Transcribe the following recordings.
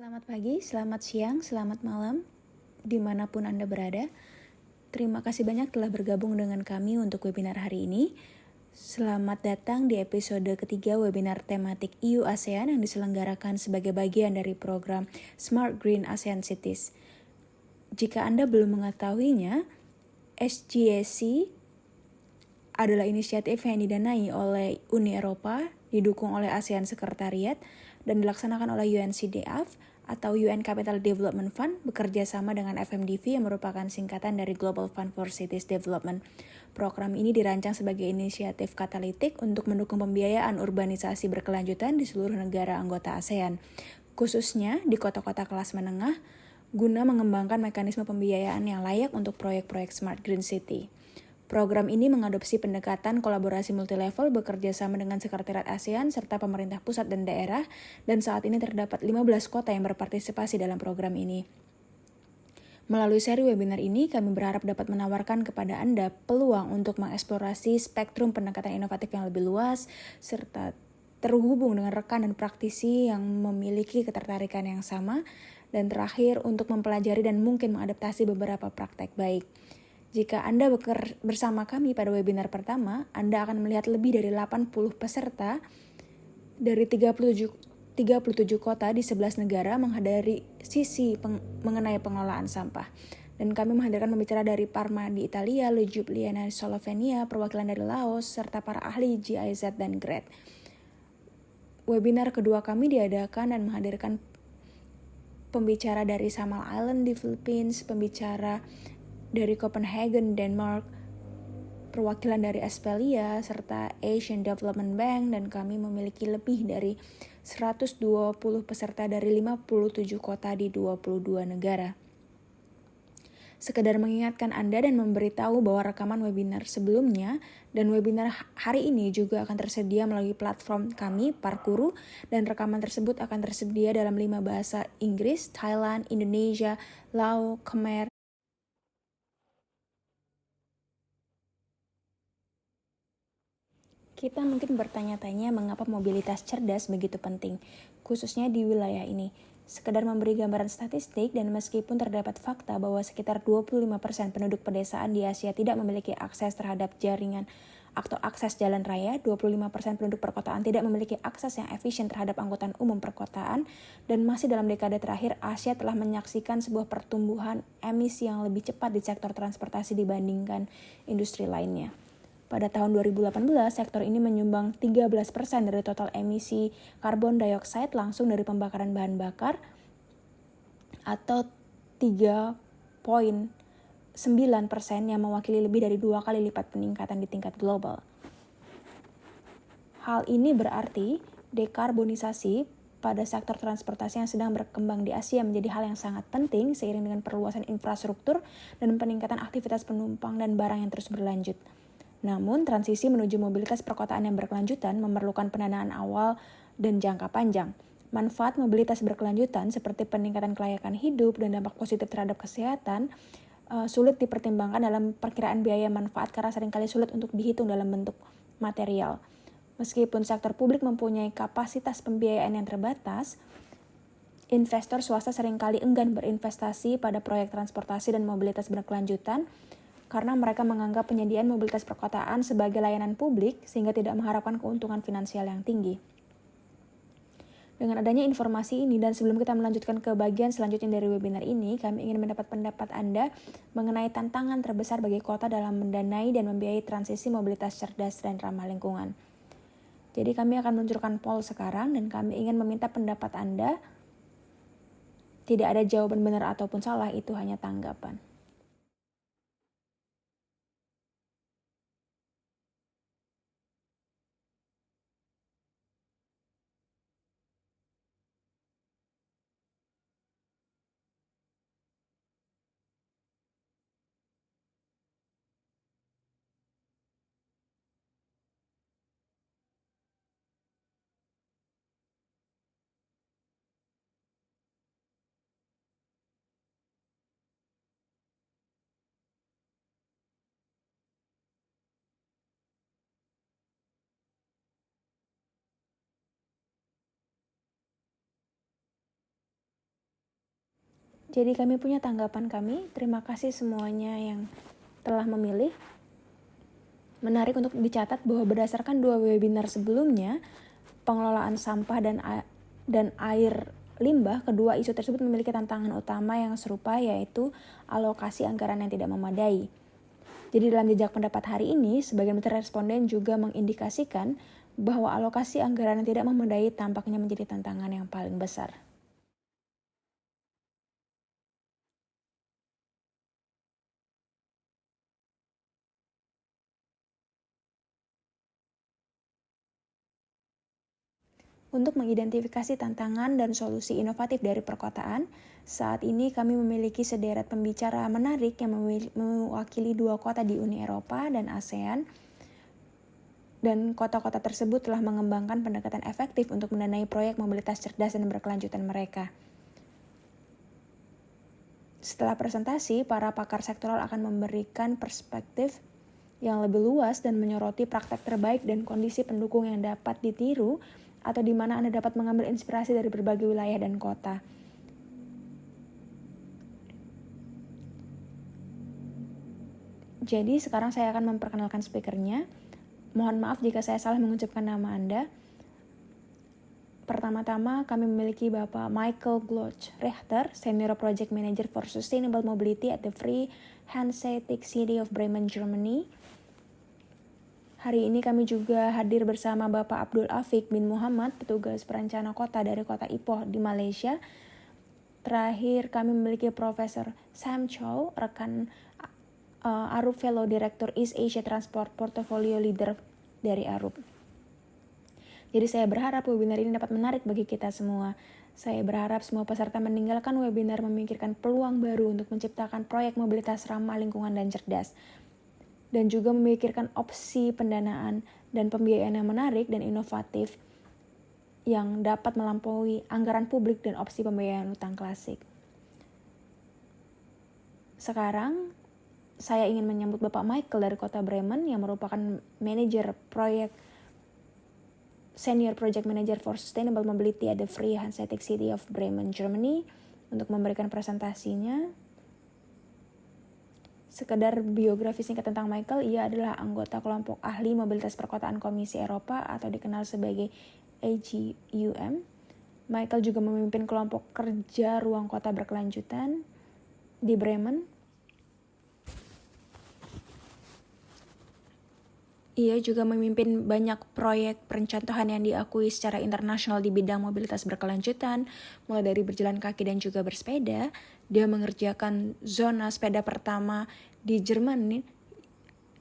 Selamat pagi, selamat siang, selamat malam, dimanapun Anda berada. Terima kasih banyak telah bergabung dengan kami untuk webinar hari ini. Selamat datang di episode ketiga webinar tematik EU ASEAN yang diselenggarakan sebagai bagian dari program Smart Green ASEAN Cities. Jika Anda belum mengetahuinya, SGAC adalah inisiatif yang didanai oleh Uni Eropa, didukung oleh ASEAN Sekretariat, dan dilaksanakan oleh UNCDF atau UN Capital Development Fund bekerja sama dengan FMDV yang merupakan singkatan dari Global Fund for Cities Development. Program ini dirancang sebagai inisiatif katalitik untuk mendukung pembiayaan urbanisasi berkelanjutan di seluruh negara anggota ASEAN, khususnya di kota-kota kelas menengah, guna mengembangkan mekanisme pembiayaan yang layak untuk proyek-proyek Smart Green City. Program ini mengadopsi pendekatan kolaborasi multilevel bekerja sama dengan Sekretariat ASEAN serta pemerintah pusat dan daerah, dan saat ini terdapat 15 kota yang berpartisipasi dalam program ini. Melalui seri webinar ini, kami berharap dapat menawarkan kepada Anda peluang untuk mengeksplorasi spektrum pendekatan inovatif yang lebih luas, serta terhubung dengan rekan dan praktisi yang memiliki ketertarikan yang sama, dan terakhir untuk mempelajari dan mungkin mengadaptasi beberapa praktek baik. Jika Anda bersama kami pada webinar pertama, Anda akan melihat lebih dari 80 peserta dari 37 kota di 11 negara menghadiri sisi mengenai pengelolaan sampah. Dan kami menghadirkan pembicara dari Parma di Italia, Ljubljana di Slovenia, perwakilan dari Laos, serta para ahli GIZ dan GRED. Webinar kedua kami diadakan dan menghadirkan pembicara dari Samal Island di Philippines, pembicara dari Copenhagen, Denmark, perwakilan dari Aspelia, serta Asian Development Bank, dan kami memiliki lebih dari 120 peserta dari 57 kota di 22 negara. Sekedar mengingatkan Anda dan memberitahu bahwa rekaman webinar sebelumnya dan webinar hari ini juga akan tersedia melalui platform kami, Parkuru, dan rekaman tersebut akan tersedia dalam 5 bahasa Inggris, Thailand, Indonesia, Lao, Khmer, Kita mungkin bertanya-tanya mengapa mobilitas cerdas begitu penting, khususnya di wilayah ini. Sekedar memberi gambaran statistik, dan meskipun terdapat fakta bahwa sekitar 25% penduduk pedesaan di Asia tidak memiliki akses terhadap jaringan atau akses jalan raya, 25% penduduk perkotaan tidak memiliki akses yang efisien terhadap angkutan umum perkotaan, dan masih dalam dekade terakhir Asia telah menyaksikan sebuah pertumbuhan emisi yang lebih cepat di sektor transportasi dibandingkan industri lainnya. Pada tahun 2018, sektor ini menyumbang 13% dari total emisi karbon dioksida langsung dari pembakaran bahan bakar, atau 3,9% yang mewakili lebih dari 2 kali lipat peningkatan di tingkat global. Hal ini berarti dekarbonisasi pada sektor transportasi yang sedang berkembang di Asia menjadi hal yang sangat penting seiring dengan perluasan infrastruktur dan peningkatan aktivitas penumpang dan barang yang terus berlanjut. Namun, transisi menuju mobilitas perkotaan yang berkelanjutan memerlukan pendanaan awal dan jangka panjang. Manfaat mobilitas berkelanjutan seperti peningkatan kelayakan hidup dan dampak positif terhadap kesehatan sulit dipertimbangkan dalam perkiraan biaya manfaat karena seringkali sulit untuk dihitung dalam bentuk material. Meskipun sektor publik mempunyai kapasitas pembiayaan yang terbatas, investor swasta seringkali enggan berinvestasi pada proyek transportasi dan mobilitas berkelanjutan karena mereka menganggap penyediaan mobilitas perkotaan sebagai layanan publik sehingga tidak mengharapkan keuntungan finansial yang tinggi. Dengan adanya informasi ini, dan sebelum kita melanjutkan ke bagian selanjutnya dari webinar ini, kami ingin mendapat pendapat Anda mengenai tantangan terbesar bagi kota dalam mendanai dan membiayai transisi mobilitas cerdas dan ramah lingkungan. Jadi kami akan meluncurkan poll sekarang dan kami ingin meminta pendapat Anda. Tidak ada jawaban benar ataupun salah, itu hanya tanggapan. Jadi kami punya tanggapan kami. Terima kasih semuanya yang telah memilih. Menarik untuk dicatat bahwa berdasarkan 2 webinar sebelumnya, pengelolaan sampah dan air limbah, kedua isu tersebut memiliki tantangan utama yang serupa, yaitu alokasi anggaran yang tidak memadai. Jadi dalam jejak pendapat hari ini, sebagian besar responden juga mengindikasikan bahwa alokasi anggaran yang tidak memadai tampaknya menjadi tantangan yang paling besar. Untuk mengidentifikasi tantangan dan solusi inovatif dari perkotaan, saat ini kami memiliki sederet pembicara menarik yang mewakili 2 kota di Uni Eropa dan ASEAN, dan kota-kota tersebut telah mengembangkan pendekatan efektif untuk mendanai proyek mobilitas cerdas dan berkelanjutan mereka. Setelah presentasi, para pakar sektoral akan memberikan perspektif yang lebih luas dan menyoroti praktek terbaik dan kondisi pendukung yang dapat ditiru atau di mana Anda dapat mengambil inspirasi dari berbagai wilayah dan kota. Jadi sekarang saya akan memperkenalkan speakernya. Mohon maaf jika saya salah mengucapkan nama Anda. Pertama-tama kami memiliki Bapak Michael Gloch Rechter, Senior Project Manager for Sustainable Mobility at the Free Hanseatic City of Bremen, Germany. Hari ini kami juga hadir bersama Bapak Abdul Afiq bin Muhammad, petugas perencana kota dari kota Ipoh di Malaysia. Terakhir kami memiliki Profesor Sam Chow, rekan Arup Fellow Director East Asia Transport Portfolio Leader dari Arup. Jadi saya berharap webinar ini dapat menarik bagi kita semua. Saya berharap semua peserta meninggalkan webinar memikirkan peluang baru untuk menciptakan proyek mobilitas ramah lingkungan dan cerdas, dan juga memikirkan opsi pendanaan dan pembiayaan yang menarik dan inovatif yang dapat melampaui anggaran publik dan opsi pembiayaan utang klasik. Sekarang, saya ingin menyambut Bapak Michael dari Kota Bremen yang merupakan manajer proyek Senior Project Manager for Sustainable Mobility at the Free Hanseatic City of Bremen, Germany, untuk memberikan presentasinya. Sekedar biografi singkat tentang Michael, ia adalah anggota kelompok ahli mobilitas perkotaan Komisi Eropa atau dikenal sebagai AGUM. Michael juga memimpin kelompok kerja ruang kota berkelanjutan di Bremen. Ia juga memimpin banyak proyek percontohan yang diakui secara internasional di bidang mobilitas berkelanjutan, mulai dari berjalan kaki dan juga bersepeda. Dia mengerjakan zona sepeda pertama di Jerman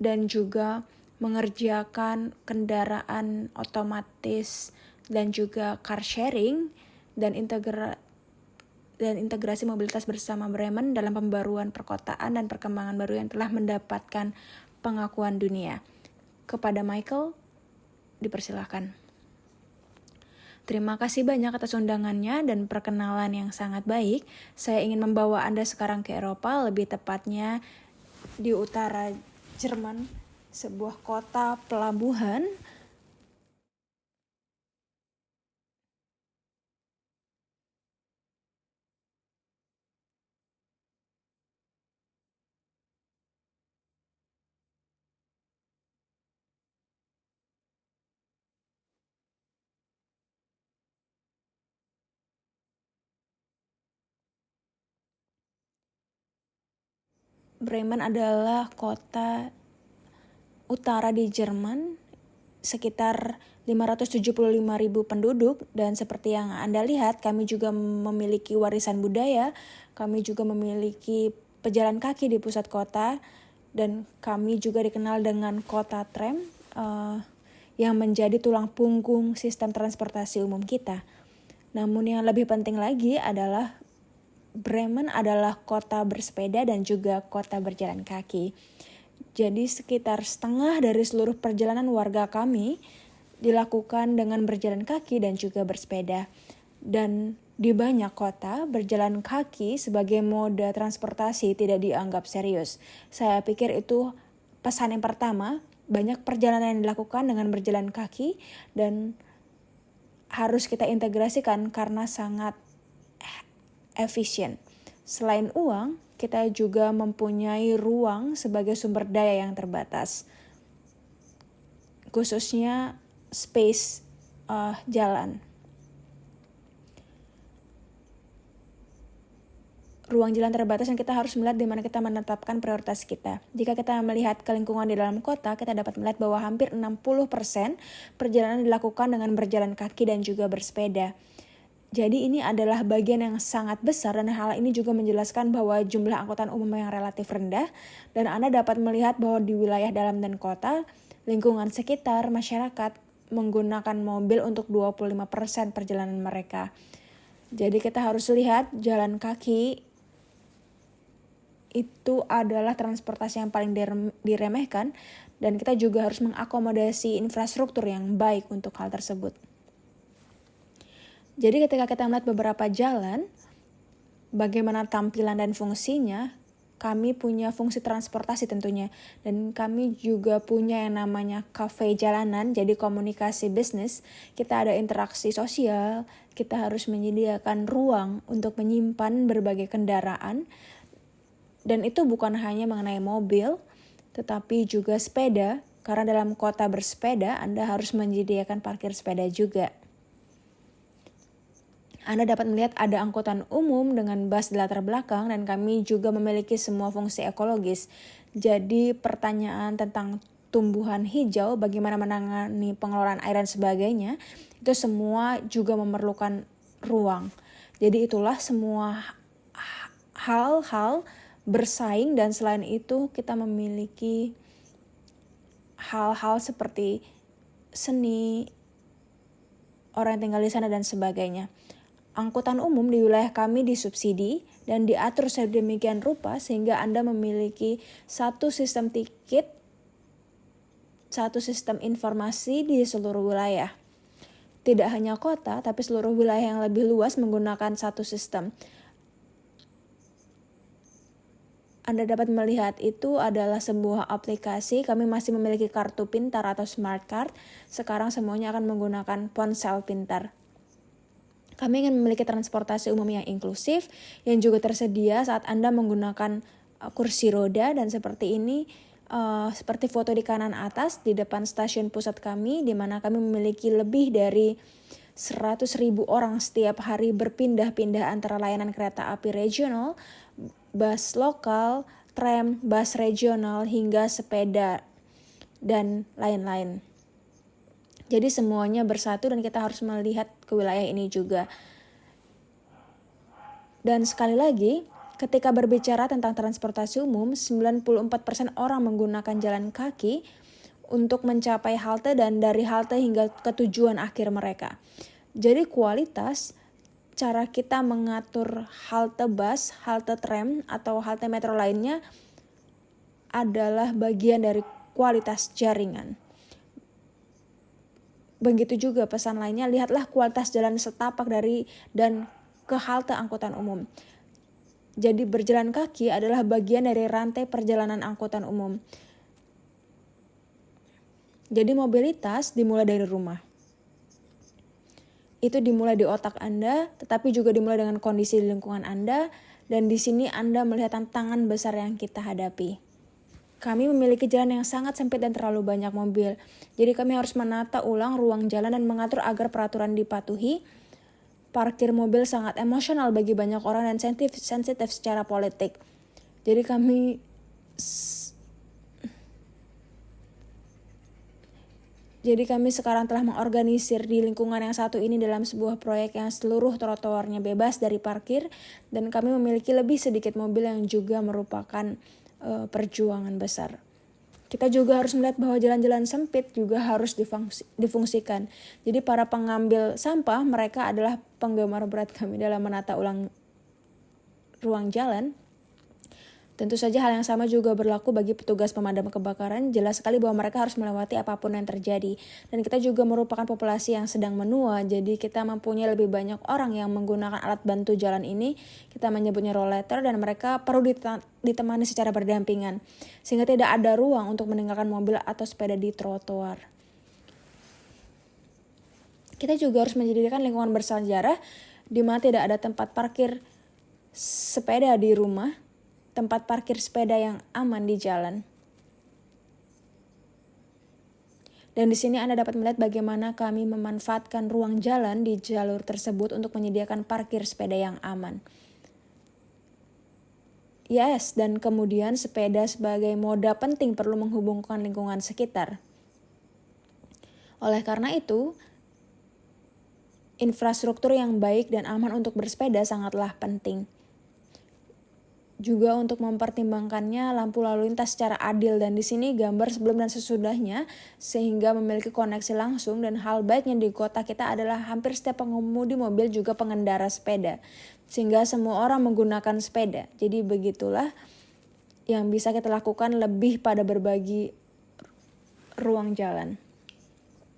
dan juga mengerjakan kendaraan otomatis dan juga car sharing dan integrasi mobilitas bersama Bremen dalam pembaruan perkotaan dan perkembangan baru yang telah mendapatkan pengakuan dunia. Kepada Michael, dipersilahkan. Terima kasih banyak atas undangannya dan perkenalan yang sangat baik. Saya ingin membawa Anda sekarang ke Eropa, lebih tepatnya di utara Jerman, sebuah kota pelabuhan. Bremen adalah kota utara di Jerman, sekitar 575.000 penduduk, dan seperti yang Anda lihat, kami juga memiliki warisan budaya, kami juga memiliki pejalan kaki di pusat kota, dan kami juga dikenal dengan kota tram yang menjadi tulang punggung sistem transportasi umum kita. Namun yang lebih penting lagi adalah Bremen adalah kota bersepeda dan juga kota berjalan kaki. Jadi sekitar setengah dari seluruh perjalanan warga kami dilakukan dengan berjalan kaki dan juga bersepeda. Dan di banyak kota, berjalan kaki sebagai moda transportasi tidak dianggap serius. Saya pikir itu pesan yang pertama, banyak perjalanan yang dilakukan dengan berjalan kaki dan harus kita integrasikan karena sangat efisien. Selain uang, kita juga mempunyai ruang sebagai sumber daya yang terbatas, khususnya space jalan. Ruang jalan terbatas yang kita harus melihat di mana kita menetapkan prioritas kita. Jika kita melihat ke lingkungan di dalam kota, kita dapat melihat bahwa hampir 60% perjalanan dilakukan dengan berjalan kaki dan juga bersepeda. Jadi ini adalah bagian yang sangat besar dan hal ini juga menjelaskan bahwa jumlah angkutan umum yang relatif rendah dan Anda dapat melihat bahwa di wilayah dalam dan kota, lingkungan sekitar masyarakat menggunakan mobil untuk 25% perjalanan mereka. Jadi kita harus lihat jalan kaki itu adalah transportasi yang paling diremehkan dan kita juga harus mengakomodasi infrastruktur yang baik untuk hal tersebut. Jadi ketika kita melihat beberapa jalan, bagaimana tampilan dan fungsinya, kami punya fungsi transportasi tentunya. Dan kami juga punya yang namanya cafe jalanan, jadi komunikasi bisnis. Kita ada interaksi sosial, kita harus menyediakan ruang untuk menyimpan berbagai kendaraan. Dan itu bukan hanya mengenai mobil, tetapi juga sepeda. Karena dalam kota bersepeda, Anda harus menyediakan parkir sepeda juga. Anda dapat melihat ada angkutan umum dengan bus di latar belakang dan kami juga memiliki semua fungsi ekologis. Jadi pertanyaan tentang tumbuhan hijau, bagaimana menangani pengelolaan air dan sebagainya, itu semua juga memerlukan ruang. Jadi itulah semua hal-hal bersaing dan selain itu kita memiliki hal-hal seperti seni, orang yang tinggal di sana dan sebagainya. Angkutan umum di wilayah kami disubsidi dan diatur sedemikian rupa sehingga Anda memiliki satu sistem tiket, satu sistem informasi di seluruh wilayah. Tidak hanya kota, tapi seluruh wilayah yang lebih luas menggunakan satu sistem. Anda dapat melihat itu adalah sebuah aplikasi. Kami masih memiliki kartu pintar atau smart card. Sekarang semuanya akan menggunakan ponsel pintar. Kami ingin memiliki transportasi umum yang inklusif, yang juga tersedia saat Anda menggunakan kursi roda dan seperti ini, seperti foto di kanan atas di depan stasiun pusat kami, di mana kami memiliki lebih dari 100.000 orang setiap hari berpindah-pindah antara layanan kereta api regional, bus lokal, tram, bus regional, hingga sepeda, dan lain-lain. Jadi semuanya bersatu dan kita harus melihat ke wilayah ini juga. Dan sekali lagi, ketika berbicara tentang transportasi umum, 94% orang menggunakan jalan kaki untuk mencapai halte dan dari halte hingga ke tujuan akhir mereka. Jadi kualitas cara kita mengatur halte bus, halte tram, atau halte metro lainnya adalah bagian dari kualitas jaringan. Begitu juga pesan lainnya, lihatlah kualitas jalan setapak dari dan ke halte angkutan umum. Jadi berjalan kaki adalah bagian dari rantai perjalanan angkutan umum. Jadi mobilitas dimulai dari rumah. Itu dimulai di otak Anda, tetapi juga dimulai dengan kondisi di lingkungan Anda, dan di sini Anda melihat tantangan besar yang kita hadapi. Kami memiliki jalan yang sangat sempit dan terlalu banyak mobil, jadi kami harus menata ulang ruang jalan dan mengatur agar peraturan dipatuhi. Parkir mobil sangat emosional bagi banyak orang dan sensitif secara politik. Jadi kami sekarang telah mengorganisir di lingkungan yang satu ini dalam sebuah proyek yang seluruh trotoarnya bebas dari parkir dan kami memiliki lebih sedikit mobil yang juga merupakan perjuangan besar. Kita juga harus melihat bahwa jalan-jalan sempit juga harus difungsikan. Jadi para pengambil sampah mereka adalah penggemar berat kami dalam menata ulang ruang jalan. Tentu saja hal yang sama juga berlaku bagi petugas pemadam kebakaran. Jelas sekali bahwa mereka harus melewati apapun yang terjadi. Dan kita juga merupakan populasi yang sedang menua. Jadi kita mempunyai lebih banyak orang yang menggunakan alat bantu jalan ini. Kita menyebutnya rollator dan mereka perlu ditemani secara berdampingan. Sehingga tidak ada ruang untuk meninggalkan mobil atau sepeda di trotoar. Kita juga harus menyediakan lingkungan bersejarah di mana tidak ada tempat parkir sepeda di rumah, tempat parkir sepeda yang aman di jalan. Dan di sini Anda dapat melihat bagaimana kami memanfaatkan ruang jalan di jalur tersebut untuk menyediakan parkir sepeda yang aman. Yes, dan kemudian sepeda sebagai moda penting perlu menghubungkan lingkungan sekitar. Oleh karena itu, infrastruktur yang baik dan aman untuk bersepeda sangatlah penting. Juga untuk mempertimbangkannya lampu lalu lintas secara adil, dan di sini gambar sebelum dan sesudahnya sehingga memiliki koneksi langsung. Dan hal baiknya di kota kita adalah hampir setiap pengemudi mobil juga pengendara sepeda, sehingga semua orang menggunakan sepeda. Jadi begitulah yang bisa kita lakukan lebih pada berbagi ruang jalan.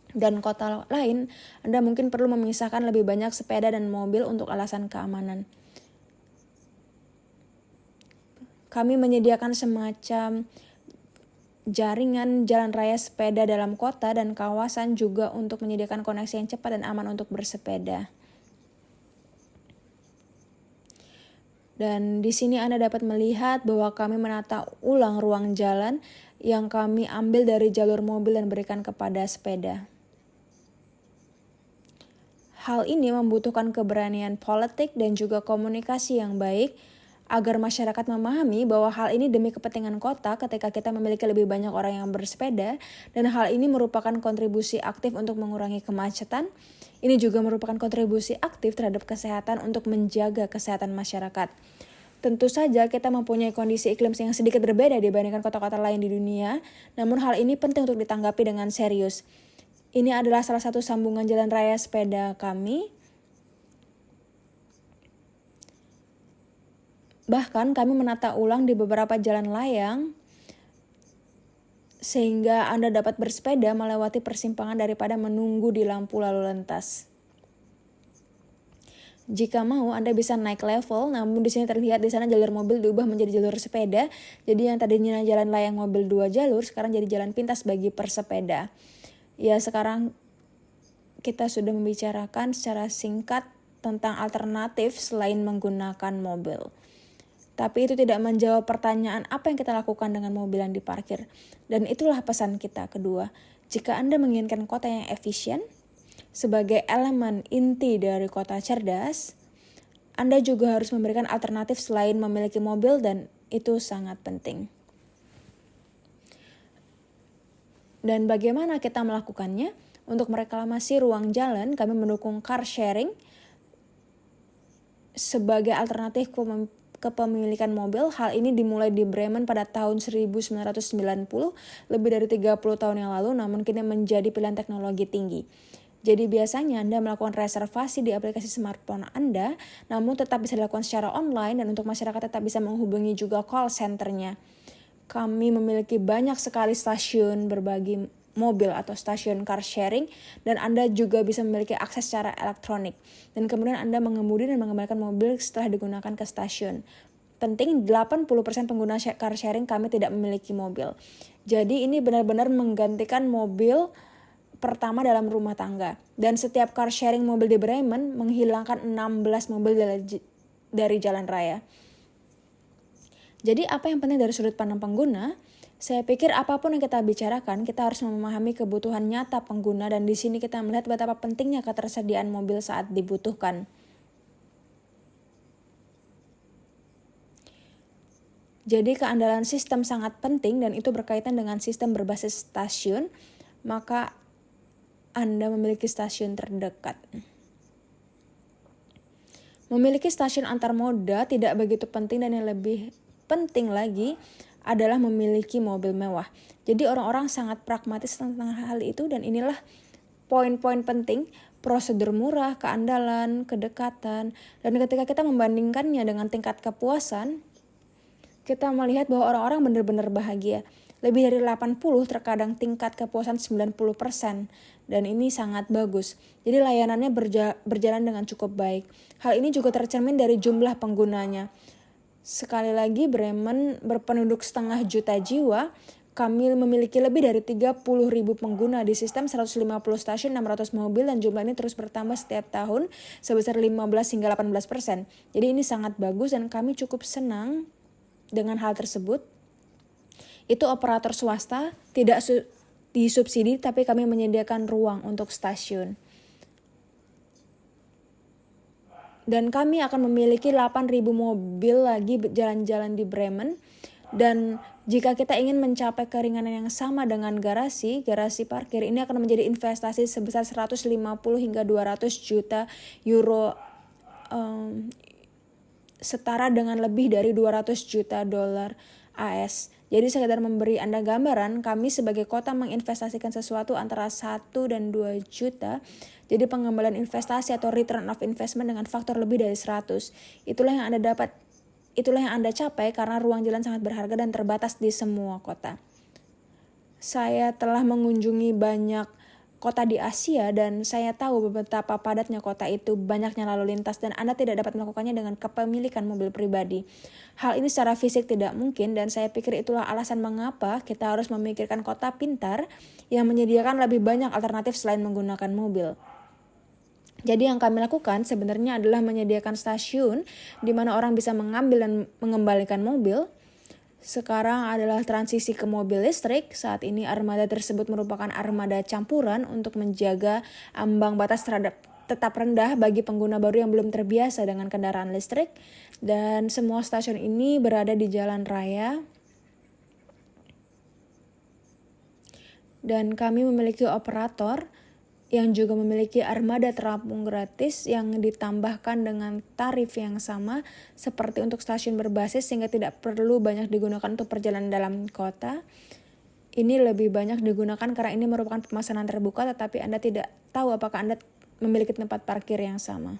Dan kota lain, Anda mungkin perlu memisahkan lebih banyak sepeda dan mobil untuk alasan keamanan. Kami menyediakan semacam jaringan jalan raya sepeda dalam kota dan kawasan juga untuk menyediakan koneksi yang cepat dan aman untuk bersepeda. Dan di sini Anda dapat melihat bahwa kami menata ulang ruang jalan yang kami ambil dari jalur mobil dan berikan kepada sepeda. Hal ini membutuhkan keberanian politik dan juga komunikasi yang baik agar masyarakat memahami bahwa hal ini demi kepentingan kota ketika kita memiliki lebih banyak orang yang bersepeda, dan hal ini merupakan kontribusi aktif untuk mengurangi kemacetan. Ini juga merupakan kontribusi aktif terhadap kesehatan untuk menjaga kesehatan masyarakat. Tentu saja kita mempunyai kondisi iklim yang sedikit berbeda dibandingkan kota-kota lain di dunia, namun hal ini penting untuk ditanggapi dengan serius. Ini adalah salah satu sambungan jalan raya sepeda kami. Bahkan kami menata ulang di beberapa jalan layang sehingga Anda dapat bersepeda melewati persimpangan daripada menunggu di lampu lalu lintas. Jika mau, Anda bisa naik level, namun di sini terlihat di sana jalur mobil diubah menjadi jalur sepeda. Jadi yang tadinya jalan layang mobil 2 jalur sekarang jadi jalan pintas bagi persepeda. Ya, sekarang kita sudah membicarakan secara singkat tentang alternatif selain menggunakan mobil. Tapi itu tidak menjawab pertanyaan apa yang kita lakukan dengan mobil yang diparkir. Dan itulah pesan kita kedua. Jika Anda menginginkan kota yang efisien, sebagai elemen inti dari kota cerdas, Anda juga harus memberikan alternatif selain memiliki mobil, dan itu sangat penting. Dan bagaimana kita melakukannya? Untuk mereklamasi ruang jalan, kami mendukung car sharing sebagai alternatif kepemilikan mobil. Hal ini dimulai di Bremen pada tahun 1990, lebih dari 30 tahun yang lalu, namun kini menjadi pilihan teknologi tinggi. Jadi biasanya Anda melakukan reservasi di aplikasi smartphone Anda, namun tetap bisa dilakukan secara online, dan untuk masyarakat tetap bisa menghubungi juga call center-nya. Kami memiliki banyak sekali stasiun berbagi mobil atau stasiun car sharing, dan Anda juga bisa memiliki akses secara elektronik. Dan kemudian Anda mengemudi dan mengembalikan mobil setelah digunakan ke stasiun. Penting, 80% pengguna car sharing kami tidak memiliki mobil. Jadi ini benar-benar menggantikan mobil pertama dalam rumah tangga. Dan setiap car sharing mobil di Bremen menghilangkan 16 mobil dari jalan raya. Jadi apa yang penting dari sudut pandang pengguna? Saya pikir apapun yang kita bicarakan, kita harus memahami kebutuhan nyata pengguna, dan di sini kita melihat betapa pentingnya ketersediaan mobil saat dibutuhkan. Jadi keandalan sistem sangat penting, dan itu berkaitan dengan sistem berbasis stasiun, maka Anda memiliki stasiun terdekat. Memiliki stasiun antar moda tidak begitu penting, dan yang lebih penting lagi adalah memiliki mobil mewah. Jadi orang-orang sangat pragmatis tentang hal itu, dan inilah poin-poin penting: prosedur murah, keandalan, kedekatan. Dan ketika kita membandingkannya dengan tingkat kepuasan, kita melihat bahwa orang-orang benar-benar bahagia. Lebih dari 80, terkadang tingkat kepuasan 90%. Dan ini sangat bagus. Jadi layanannya berjalan dengan cukup baik. Hal ini juga tercermin dari jumlah penggunanya. Sekali lagi, Bremen berpenduduk 500 juta jiwa, Kami memiliki lebih dari 30.000 pengguna di sistem 150 stasiun, 600 mobil, dan jumlah ini terus bertambah setiap tahun sebesar 15 hingga 18%. Jadi ini sangat bagus dan kami cukup senang dengan hal tersebut. Itu operator swasta, tidak disubsidi, tapi kami menyediakan ruang untuk stasiun. Dan kami akan memiliki 8.000 mobil lagi jalan-jalan di Bremen. Dan jika kita ingin mencapai keringanan yang sama dengan garasi parkir, ini akan menjadi investasi sebesar 150 hingga 200 juta euro, setara dengan lebih dari 200 juta dolar AS. Jadi sekedar memberi Anda gambaran, kami sebagai kota menginvestasikan sesuatu antara 1 dan 2 juta. Jadi pengembalian investasi atau return of investment dengan faktor lebih dari 100. Itulah yang Anda capai karena ruang jalan sangat berharga dan terbatas di semua kota. Saya telah mengunjungi banyak kota di Asia dan saya tahu betapa padatnya kota itu, banyaknya lalu lintas, dan Anda tidak dapat melakukannya dengan kepemilikan mobil pribadi. Hal ini secara fisik tidak mungkin dan saya pikir itulah alasan mengapa kita harus memikirkan kota pintar yang menyediakan lebih banyak alternatif selain menggunakan mobil. Jadi yang kami lakukan sebenarnya adalah menyediakan stasiun di mana orang bisa mengambil dan mengembalikan mobil. Sekarang adalah transisi ke mobil listrik. Saat ini armada tersebut merupakan armada campuran untuk menjaga ambang batas tetap rendah bagi pengguna baru yang belum terbiasa dengan kendaraan listrik. Dan semua stasiun ini berada di jalan raya. Dan kami memiliki operator yang juga memiliki armada terapung gratis yang ditambahkan dengan tarif yang sama seperti untuk stasiun berbasis sehingga tidak perlu banyak digunakan untuk perjalanan dalam kota. Ini lebih banyak digunakan karena ini merupakan pemesanan terbuka tetapi Anda tidak tahu apakah Anda memiliki tempat parkir yang sama.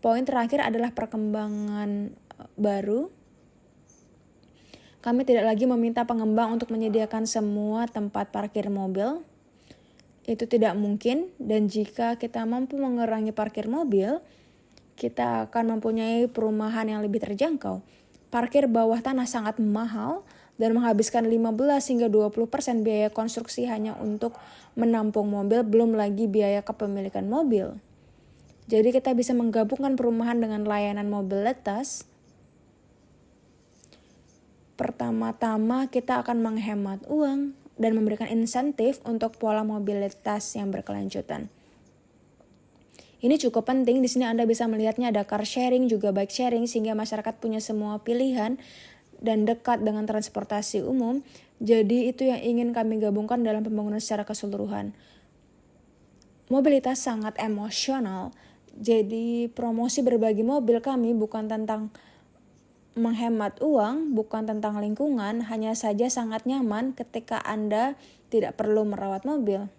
Poin terakhir adalah perkembangan baru. Kami tidak lagi meminta pengembang untuk menyediakan semua tempat parkir mobil. Itu tidak mungkin, dan jika kita mampu mengurangi parkir mobil, kita akan mempunyai perumahan yang lebih terjangkau. Parkir bawah tanah sangat mahal dan menghabiskan 15 hingga 20% biaya konstruksi hanya untuk menampung mobil, belum lagi biaya kepemilikan mobil. Jadi kita bisa menggabungkan perumahan dengan layanan mobilitas. Pertama-tama kita akan menghemat uang dan memberikan insentif untuk pola mobilitas yang berkelanjutan. Ini cukup penting. Di sini Anda bisa melihatnya ada car sharing, juga bike sharing, sehingga masyarakat punya semua pilihan dan dekat dengan transportasi umum. Jadi itu yang ingin kami gabungkan dalam pembangunan secara keseluruhan. Mobilitas sangat emosional. Jadi promosi berbagi mobil kami bukan tentang menghemat uang, bukan tentang lingkungan, hanya saja sangat nyaman ketika Anda tidak perlu merawat mobil.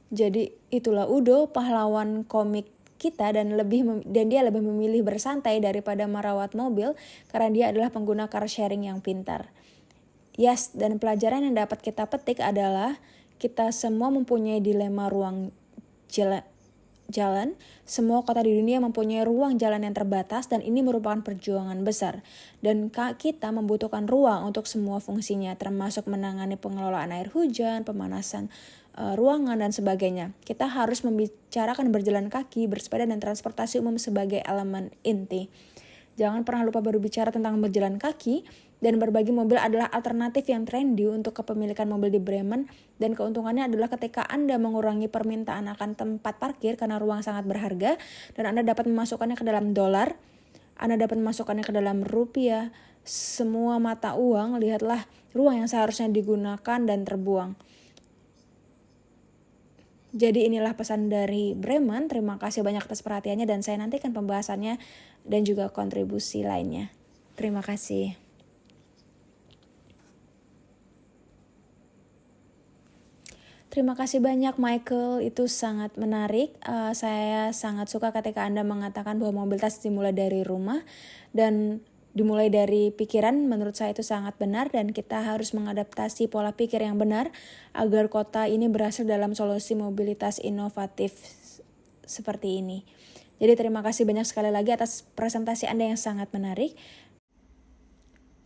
Jadi itulah Udo, pahlawan komik kita, dan dia lebih memilih bersantai daripada merawat mobil karena dia adalah pengguna car sharing yang pintar. Yes, dan pelajaran yang dapat kita petik adalah kita semua mempunyai dilema ruang jalan. Semua kota di dunia mempunyai ruang jalan yang terbatas dan ini merupakan perjuangan besar. Dan kita membutuhkan ruang untuk semua fungsinya, termasuk menangani pengelolaan air hujan, pemanasan ruangan, dan sebagainya. Kita harus membicarakan berjalan kaki, bersepeda, dan transportasi umum sebagai elemen inti. Jangan pernah lupa berbicara tentang berjalan kaki, dan berbagi mobil adalah alternatif yang trendy untuk kepemilikan mobil di Bremen, dan keuntungannya adalah ketika Anda mengurangi permintaan akan tempat parkir karena ruang sangat berharga, dan Anda dapat memasukkannya ke dalam dolar, Anda dapat memasukkannya ke dalam rupiah, semua mata uang, lihatlah ruang yang seharusnya digunakan dan terbuang. Jadi inilah pesan dari Bremen. Terima kasih banyak atas perhatiannya dan saya nantikan pembahasannya dan juga kontribusi lainnya. Terima kasih. Terima kasih banyak Michael, itu sangat menarik. Saya sangat suka ketika Anda mengatakan bahwa mobilitas dimulai dari rumah dan dimulai dari pikiran. Menurut saya itu sangat benar dan kita harus mengadaptasi pola pikir yang benar agar kota ini berhasil dalam solusi mobilitas inovatif seperti ini. Jadi terima kasih banyak sekali lagi atas presentasi Anda yang sangat menarik.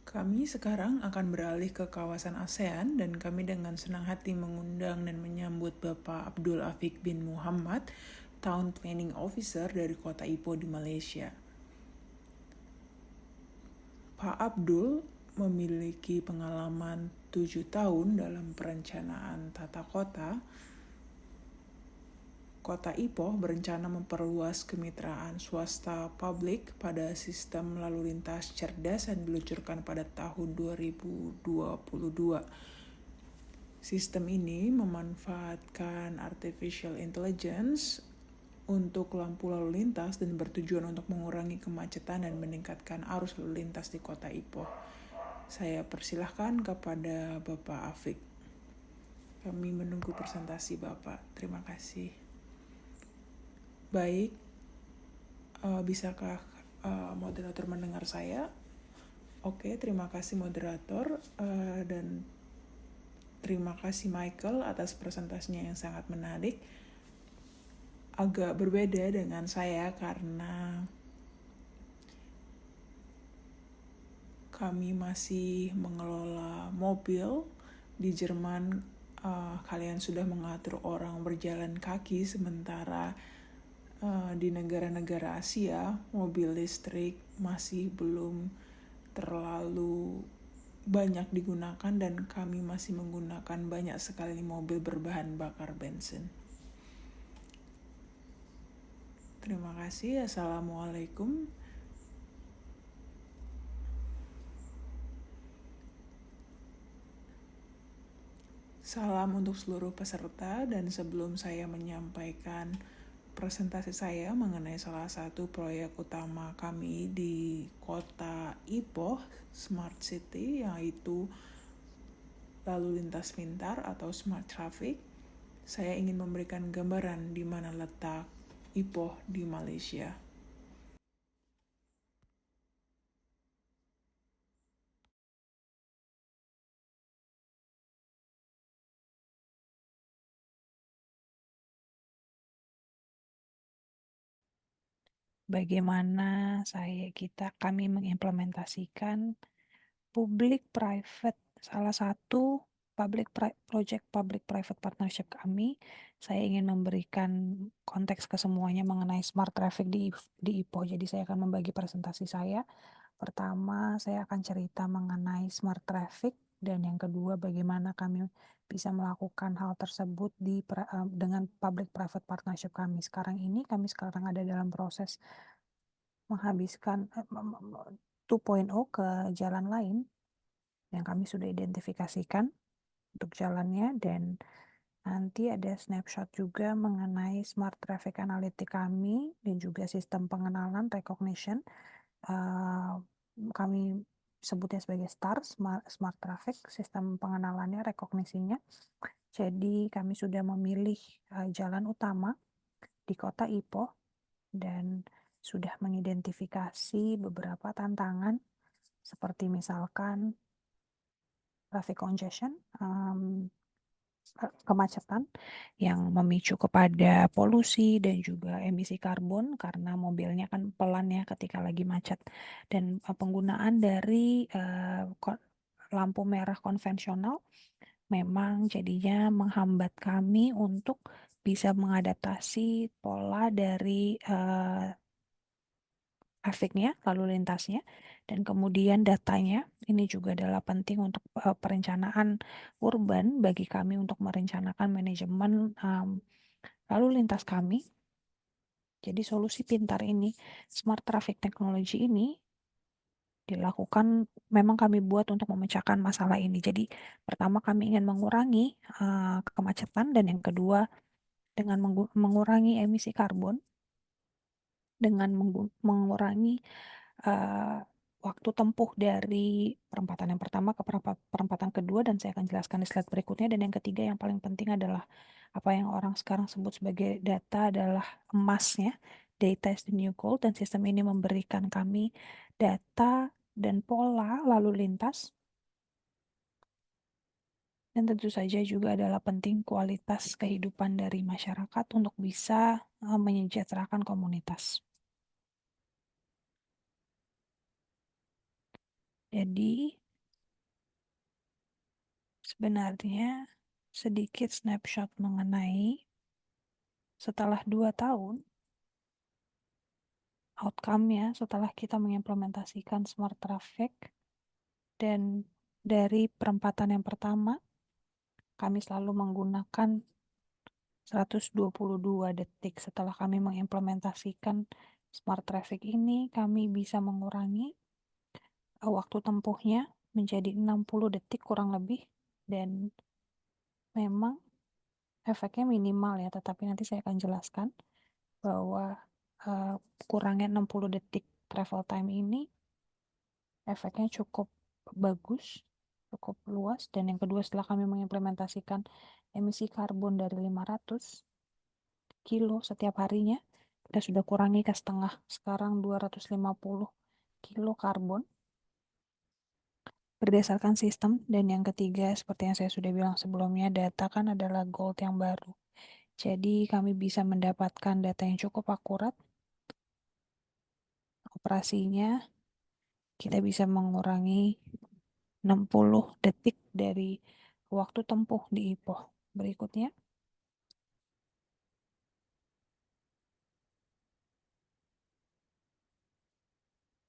Kami sekarang akan beralih ke kawasan ASEAN dan kami dengan senang hati mengundang dan menyambut Bapak Abdul Afiq bin Muhammad, Town Planning Officer dari Kota Ipoh di Malaysia. Pak Abdul memiliki pengalaman 7 tahun dalam perencanaan tata kota. Kota Ipoh berencana memperluas kemitraan swasta publik pada sistem lalu lintas cerdas yang diluncurkan pada tahun 2022. Sistem ini memanfaatkan artificial intelligence untuk lampu lalu lintas dan bertujuan untuk mengurangi kemacetan dan meningkatkan arus lalu lintas di Kota Ipoh. Saya persilahkan kepada Bapak Afik. Kami menunggu presentasi Bapak. Terima kasih. Baik, bisakah moderator mendengar saya? Oke, terima kasih moderator dan terima kasih Michael atas presentasinya yang sangat menarik. Agak berbeda dengan saya karena kami masih mengelola mobil. Di Jerman kalian sudah mengatur orang berjalan kaki, sementara di negara-negara Asia mobil listrik masih belum terlalu banyak digunakan dan kami masih menggunakan banyak sekali mobil berbahan bakar bensin. Terima kasih. Assalamualaikum. Salam untuk seluruh peserta, dan sebelum saya menyampaikan presentasi saya mengenai salah satu proyek utama kami di Kota Ipoh Smart City, yaitu lalu lintas pintar atau smart traffic, saya ingin memberikan gambaran di mana letak Ipoh di Malaysia. Bagaimana kami mengimplementasikan salah satu project public private partnership kami. Saya ingin memberikan konteks ke semuanya mengenai smart traffic di Ipoh. Jadi saya akan membagi presentasi saya. Pertama, saya akan cerita mengenai smart traffic, dan yang kedua bagaimana kami bisa melakukan hal tersebut dengan public private partnership kami. Kami sekarang ada dalam proses menghabiskan 2.0 ke jalan lain yang kami sudah identifikasikan untuk jalannya, dan nanti ada snapshot juga mengenai smart traffic analytic kami dan juga sistem pengenalan recognition. Kami sebutnya sebagai STAR, smart traffic, sistem pengenalannya, rekognisinya. Jadi kami sudah memilih jalan utama di Kota Ipoh dan sudah mengidentifikasi beberapa tantangan seperti misalkan traffic congestion, kemacetan yang memicu kepada polusi dan juga emisi karbon karena mobilnya kan pelan ya ketika lagi macet, dan penggunaan dari lampu merah konvensional memang jadinya menghambat kami untuk bisa mengadaptasi pola dari trafiknya, lalu lintasnya, dan kemudian datanya. Ini juga adalah penting untuk perencanaan urban bagi kami untuk merencanakan manajemen lalu lintas kami. Jadi solusi pintar ini, smart traffic technology ini dilakukan, memang kami buat untuk memecahkan masalah ini. Jadi pertama kami ingin mengurangi kemacetan, dan yang kedua dengan mengurangi emisi karbon, dengan mengurangi waktu tempuh dari perempatan yang pertama ke perempatan kedua, dan saya akan jelaskan di slide berikutnya. Dan yang ketiga yang paling penting adalah apa yang orang sekarang sebut sebagai data adalah emasnya. Data is the new gold, dan sistem ini memberikan kami data dan pola lalu lintas. Dan tentu saja juga adalah penting kualitas kehidupan dari masyarakat untuk bisa menyejahterakan komunitas. Jadi sebenarnya sedikit snapshot mengenai setelah 2 tahun outcome-nya setelah kita mengimplementasikan smart traffic, dan dari perempatan yang pertama kami selalu menggunakan 122 detik. Setelah kami mengimplementasikan smart traffic ini, kami bisa mengurangi waktu tempuhnya menjadi 60 detik kurang lebih, dan memang efeknya minimal ya, tetapi nanti saya akan jelaskan bahwa kurangnya 60 detik travel time ini efeknya cukup bagus, cukup luas. Dan yang kedua, setelah kami mengimplementasikan emisi karbon dari 500 kilo setiap harinya, kita sudah kurangi ke setengah, sekarang 250 kilo karbon berdasarkan sistem. Dan yang ketiga, seperti yang saya sudah bilang sebelumnya, data kan adalah gold yang baru. Jadi kami bisa mendapatkan data yang cukup akurat. Operasinya kita bisa mengurangi 60 detik dari waktu tempuh di Ipoh. Berikutnya,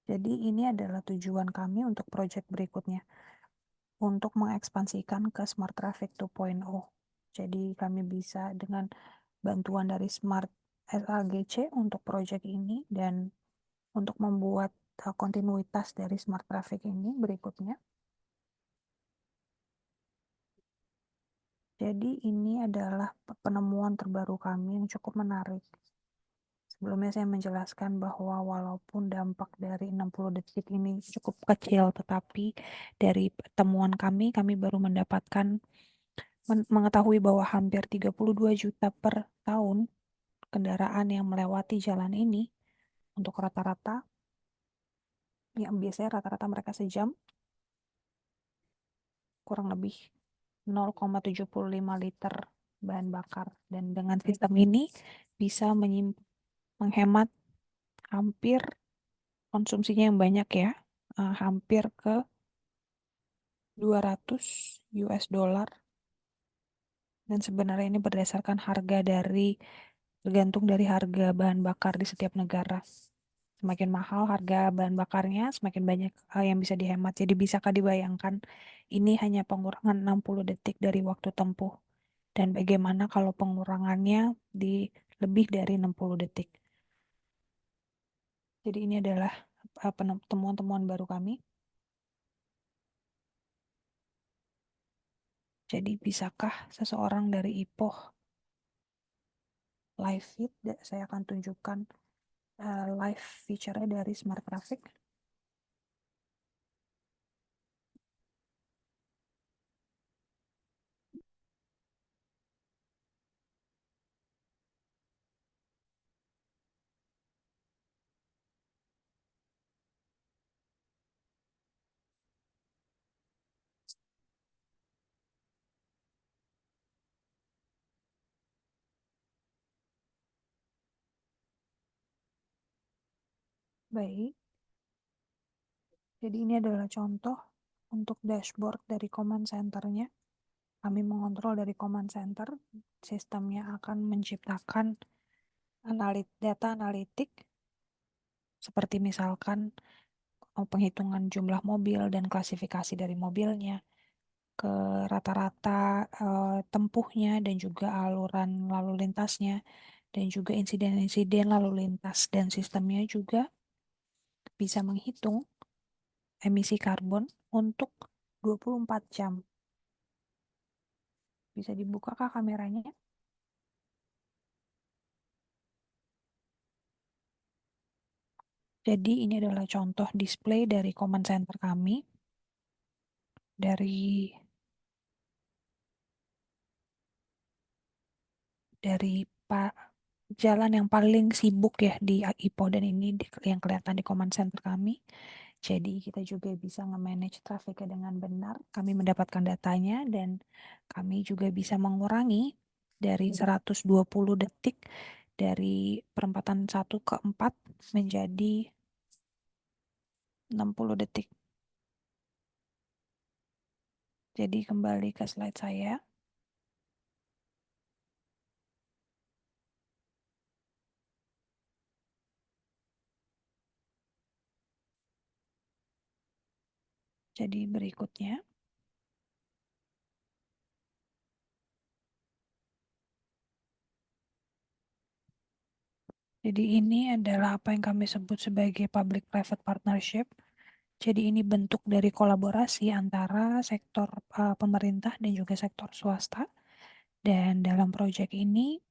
jadi ini adalah tujuan kami untuk proyek berikutnya, untuk mengekspansikan ke Smart Traffic 2.0. Jadi kami bisa dengan bantuan dari Smart SAGC untuk proyek ini, dan untuk membuat kontinuitas dari Smart Traffic ini berikutnya. Jadi ini adalah penemuan terbaru kami yang cukup menarik. Sebelumnya saya menjelaskan bahwa walaupun dampak dari 60 detik ini cukup kecil, tetapi dari temuan kami baru mendapatkan mengetahui bahwa hampir 32 juta per tahun kendaraan yang melewati jalan ini. Untuk rata-rata, yang biasanya rata-rata mereka sejam, kurang lebih 0,75 liter bahan bakar. Dan dengan sistem ini bisa menghemat hampir konsumsinya yang banyak ya, hampir ke 200 US dollar. Dan sebenarnya ini berdasarkan harga tergantung dari harga bahan bakar di setiap negara. Semakin mahal harga bahan bakarnya, semakin banyak yang bisa dihemat. Jadi bisakah dibayangkan, ini hanya pengurangan 60 detik dari waktu tempuh. Dan bagaimana kalau pengurangannya di lebih dari 60 detik. Jadi ini adalah temuan-temuan baru kami. Jadi bisakah seseorang dari Ipoh live feed? Saya akan tunjukkan live feature-nya dari Smart Traffic. Baik, jadi ini adalah contoh untuk dashboard dari command center-nya. Kami mengontrol dari command center, sistemnya akan menciptakan data analitik, seperti misalkan penghitungan jumlah mobil dan klasifikasi dari mobilnya, ke rata-rata tempuhnya, dan juga aluran lalu lintasnya, dan juga insiden-insiden lalu lintas. Dan sistemnya juga bisa menghitung emisi karbon untuk 24 jam. Bisa dibuka kah kameranya? Jadi ini adalah contoh display dari command center kami. Dari jalan yang paling sibuk ya di Ipoh, dan ini yang kelihatan di command center kami. Jadi kita juga bisa nge-manage trafficnya dengan benar. Kami mendapatkan datanya, dan kami juga bisa mengurangi dari 120 detik dari perempatan 1 ke 4 menjadi 60 detik. Jadi kembali ke slide saya. Jadi berikutnya. Jadi ini adalah apa yang kami sebut sebagai public-private partnership. Jadi ini bentuk dari kolaborasi antara sektor pemerintah dan juga sektor swasta. Dan dalam proyek ini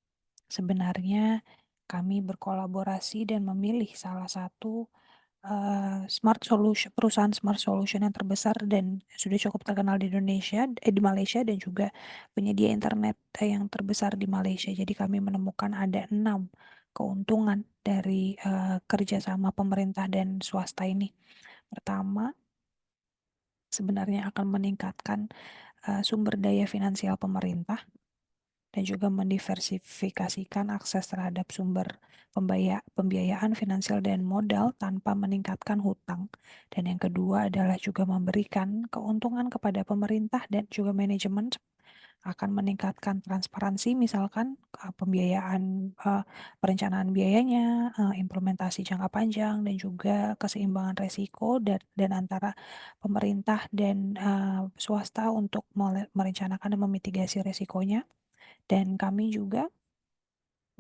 sebenarnya kami berkolaborasi dan memilih salah satu perusahaan smart solution yang terbesar dan sudah cukup terkenal di di Malaysia dan juga penyedia internet yang terbesar di Malaysia. Jadi kami menemukan ada 6 keuntungan dari kerjasama pemerintah dan swasta ini. Pertama, sebenarnya akan meningkatkan sumber daya finansial pemerintah dan juga mendiversifikasikan akses terhadap sumber pembiayaan finansial dan modal tanpa meningkatkan hutang. Dan yang kedua adalah juga memberikan keuntungan kepada pemerintah dan juga manajemen, akan meningkatkan transparansi, misalkan pembiayaan, perencanaan biayanya, implementasi jangka panjang, dan juga keseimbangan resiko dan antara pemerintah dan swasta untuk merencanakan dan memitigasi resikonya. Dan kami juga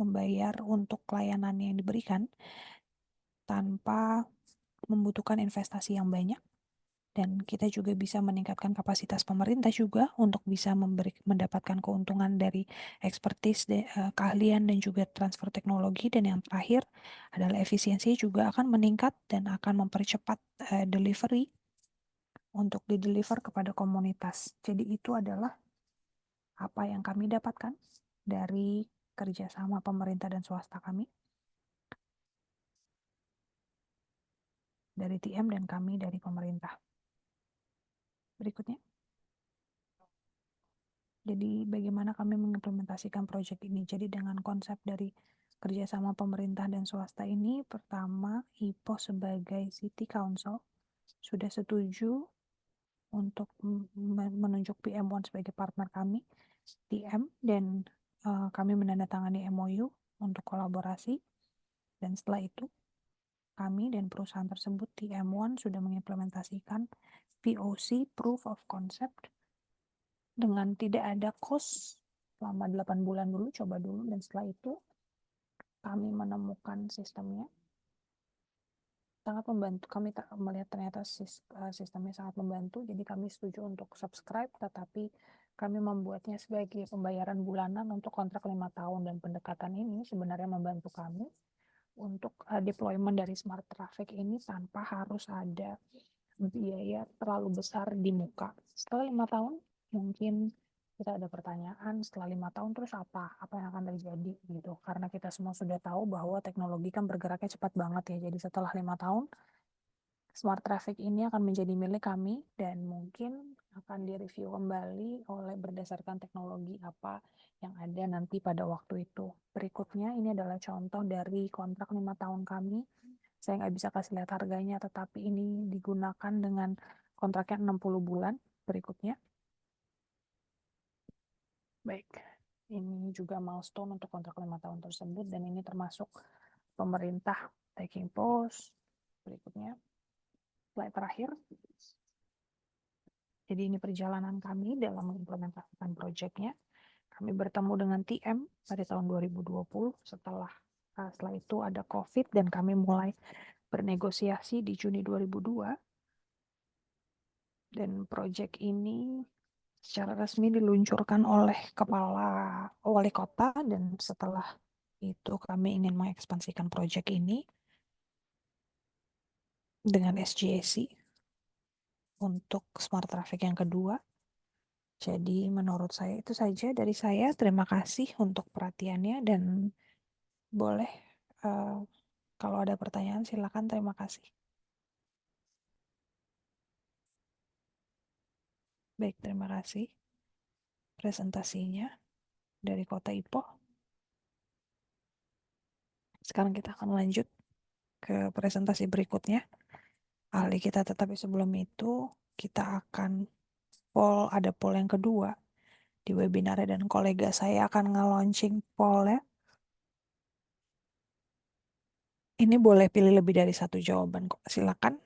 membayar untuk layanan yang diberikan tanpa membutuhkan investasi yang banyak. Dan kita juga bisa meningkatkan kapasitas pemerintah juga untuk bisa mendapatkan keuntungan dari expertise, keahlian dan juga transfer teknologi. Dan yang terakhir adalah efisiensi juga akan meningkat dan akan mempercepat delivery untuk dideliver kepada komunitas. Jadi itu adalah apa yang kami dapatkan dari kerjasama pemerintah dan swasta kami, dari TM dan kami dari pemerintah. Berikutnya. Jadi bagaimana kami mengimplementasikan proyek ini? Jadi dengan konsep dari kerjasama pemerintah dan swasta ini, pertama IPOS sebagai City Council sudah setuju untuk menunjuk PM1 sebagai partner kami, TM, dan kami menandatangani MOU untuk kolaborasi. Dan setelah itu, kami dan perusahaan tersebut TM1 sudah mengimplementasikan POC, Proof of Concept, dengan tidak ada cost selama 8 bulan dulu, coba dulu, dan setelah itu kami menemukan sistemnya sangat membantu. Kami melihat ternyata sistemnya sangat membantu, jadi kami setuju untuk subscribe, tetapi kami membuatnya sebagai pembayaran bulanan untuk kontrak 5 tahun, dan pendekatan ini sebenarnya membantu kami untuk deployment dari smart traffic ini tanpa harus ada biaya terlalu besar di muka. Setelah 5 tahun, mungkin kita ada pertanyaan, setelah 5 tahun terus apa yang akan terjadi gitu. Karena kita semua sudah tahu bahwa teknologi kan bergeraknya cepat banget ya. Jadi setelah 5 tahun, smart traffic ini akan menjadi milik kami dan mungkin akan direview kembali oleh berdasarkan teknologi apa yang ada nanti pada waktu itu. Berikutnya ini adalah contoh dari kontrak 5 tahun kami. Saya nggak bisa kasih lihat harganya, tetapi ini digunakan dengan kontraknya 60 bulan. Berikutnya. Baik, ini juga milestone untuk kontrak 5 tahun tersebut, dan ini termasuk pemerintah taking pause. Berikutnya, slide terakhir. Jadi ini perjalanan kami dalam mengimplementasikan proyeknya. Kami bertemu dengan TM pada tahun 2020, setelah itu ada COVID dan kami mulai bernegosiasi di Juni 2002. Dan proyek ini secara resmi diluncurkan oleh Kepala Wali Kota, dan setelah itu kami ingin mengekspansikan proyek ini dengan SJC untuk smart traffic yang kedua. Jadi menurut saya itu saja dari saya. Terima kasih untuk perhatiannya, dan boleh kalau ada pertanyaan silakan. Terima kasih. Baik, terima kasih presentasinya dari Kota Ipoh. Sekarang kita akan lanjut ke presentasi berikutnya ahli kita, tetapi sebelum itu kita akan ada poll yang kedua di webinar dan kolega saya akan nge-launching poll-nya. Ini boleh pilih lebih dari satu jawaban kok, silakan.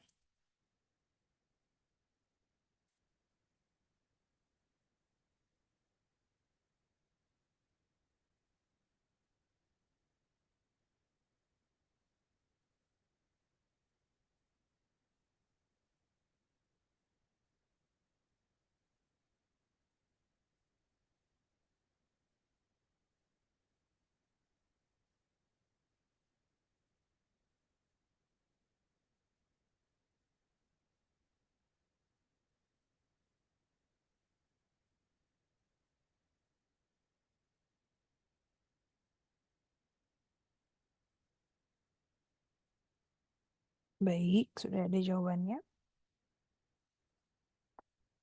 Baik, sudah ada jawabannya.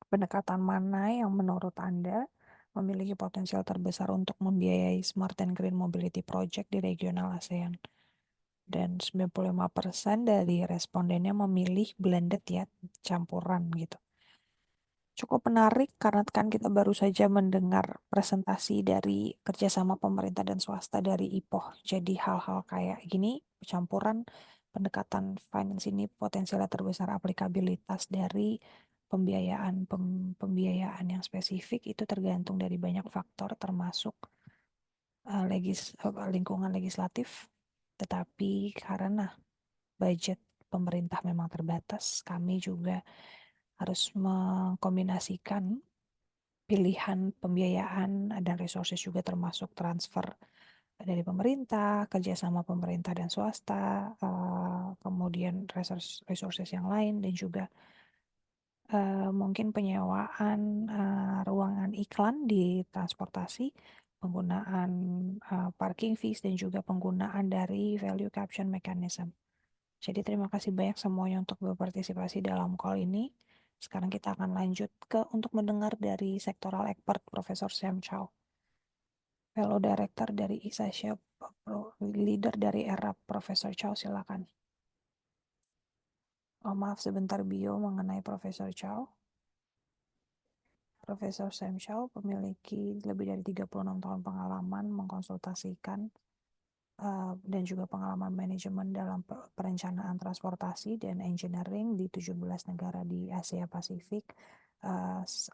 Pendekatan mana yang menurut Anda memiliki potensial terbesar untuk membiayai Smart and Green Mobility Project di regional ASEAN? Dan 95% dari respondennya memilih blended ya, campuran gitu. Cukup menarik karena kan kita baru saja mendengar presentasi dari kerjasama pemerintah dan swasta dari IPOH. Jadi hal-hal kayak gini, campuran pendekatan finance ini potensialnya terbesar aplikabilitas dari pembiayaan yang spesifik itu tergantung dari banyak faktor termasuk lingkungan legislatif. Tetapi karena budget pemerintah memang terbatas, kami juga harus mengkombinasikan pilihan pembiayaan dan resources juga termasuk transfer dari pemerintah, kerjasama pemerintah dan swasta, kemudian resources yang lain dan juga mungkin penyewaan ruangan iklan di transportasi, penggunaan parking fees dan juga penggunaan dari value caption mechanism. Jadi terima kasih banyak semuanya untuk berpartisipasi dalam call ini. Sekarang kita akan lanjut untuk mendengar dari sektoral expert Profesor Sam Chow, Fellow Director dari ISASHA, Leader dari ERA. Profesor Chow, silakan. Oh, maaf sebentar bio mengenai Profesor Chow. Profesor Sam Chow memiliki lebih dari 36 tahun pengalaman mengkonsultasikan dan juga pengalaman manajemen dalam perencanaan transportasi dan engineering di 17 negara di Asia Pasifik,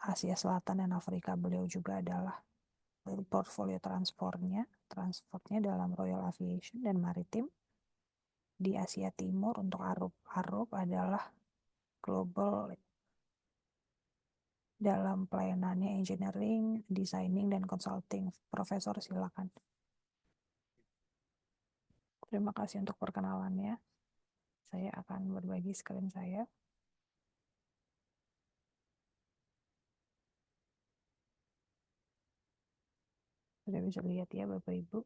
Asia Selatan dan Afrika. Beliau juga adalah portfolio transportnya dalam Royal Aviation dan Maritim di Asia Timur. Untuk Arup adalah global dalam pelayanannya engineering, designing, dan consulting. Profesor, silakan. Terima kasih untuk perkenalannya. Saya akan berbagi screen saya. Sudah bisa lihat ya Bapak Ibu.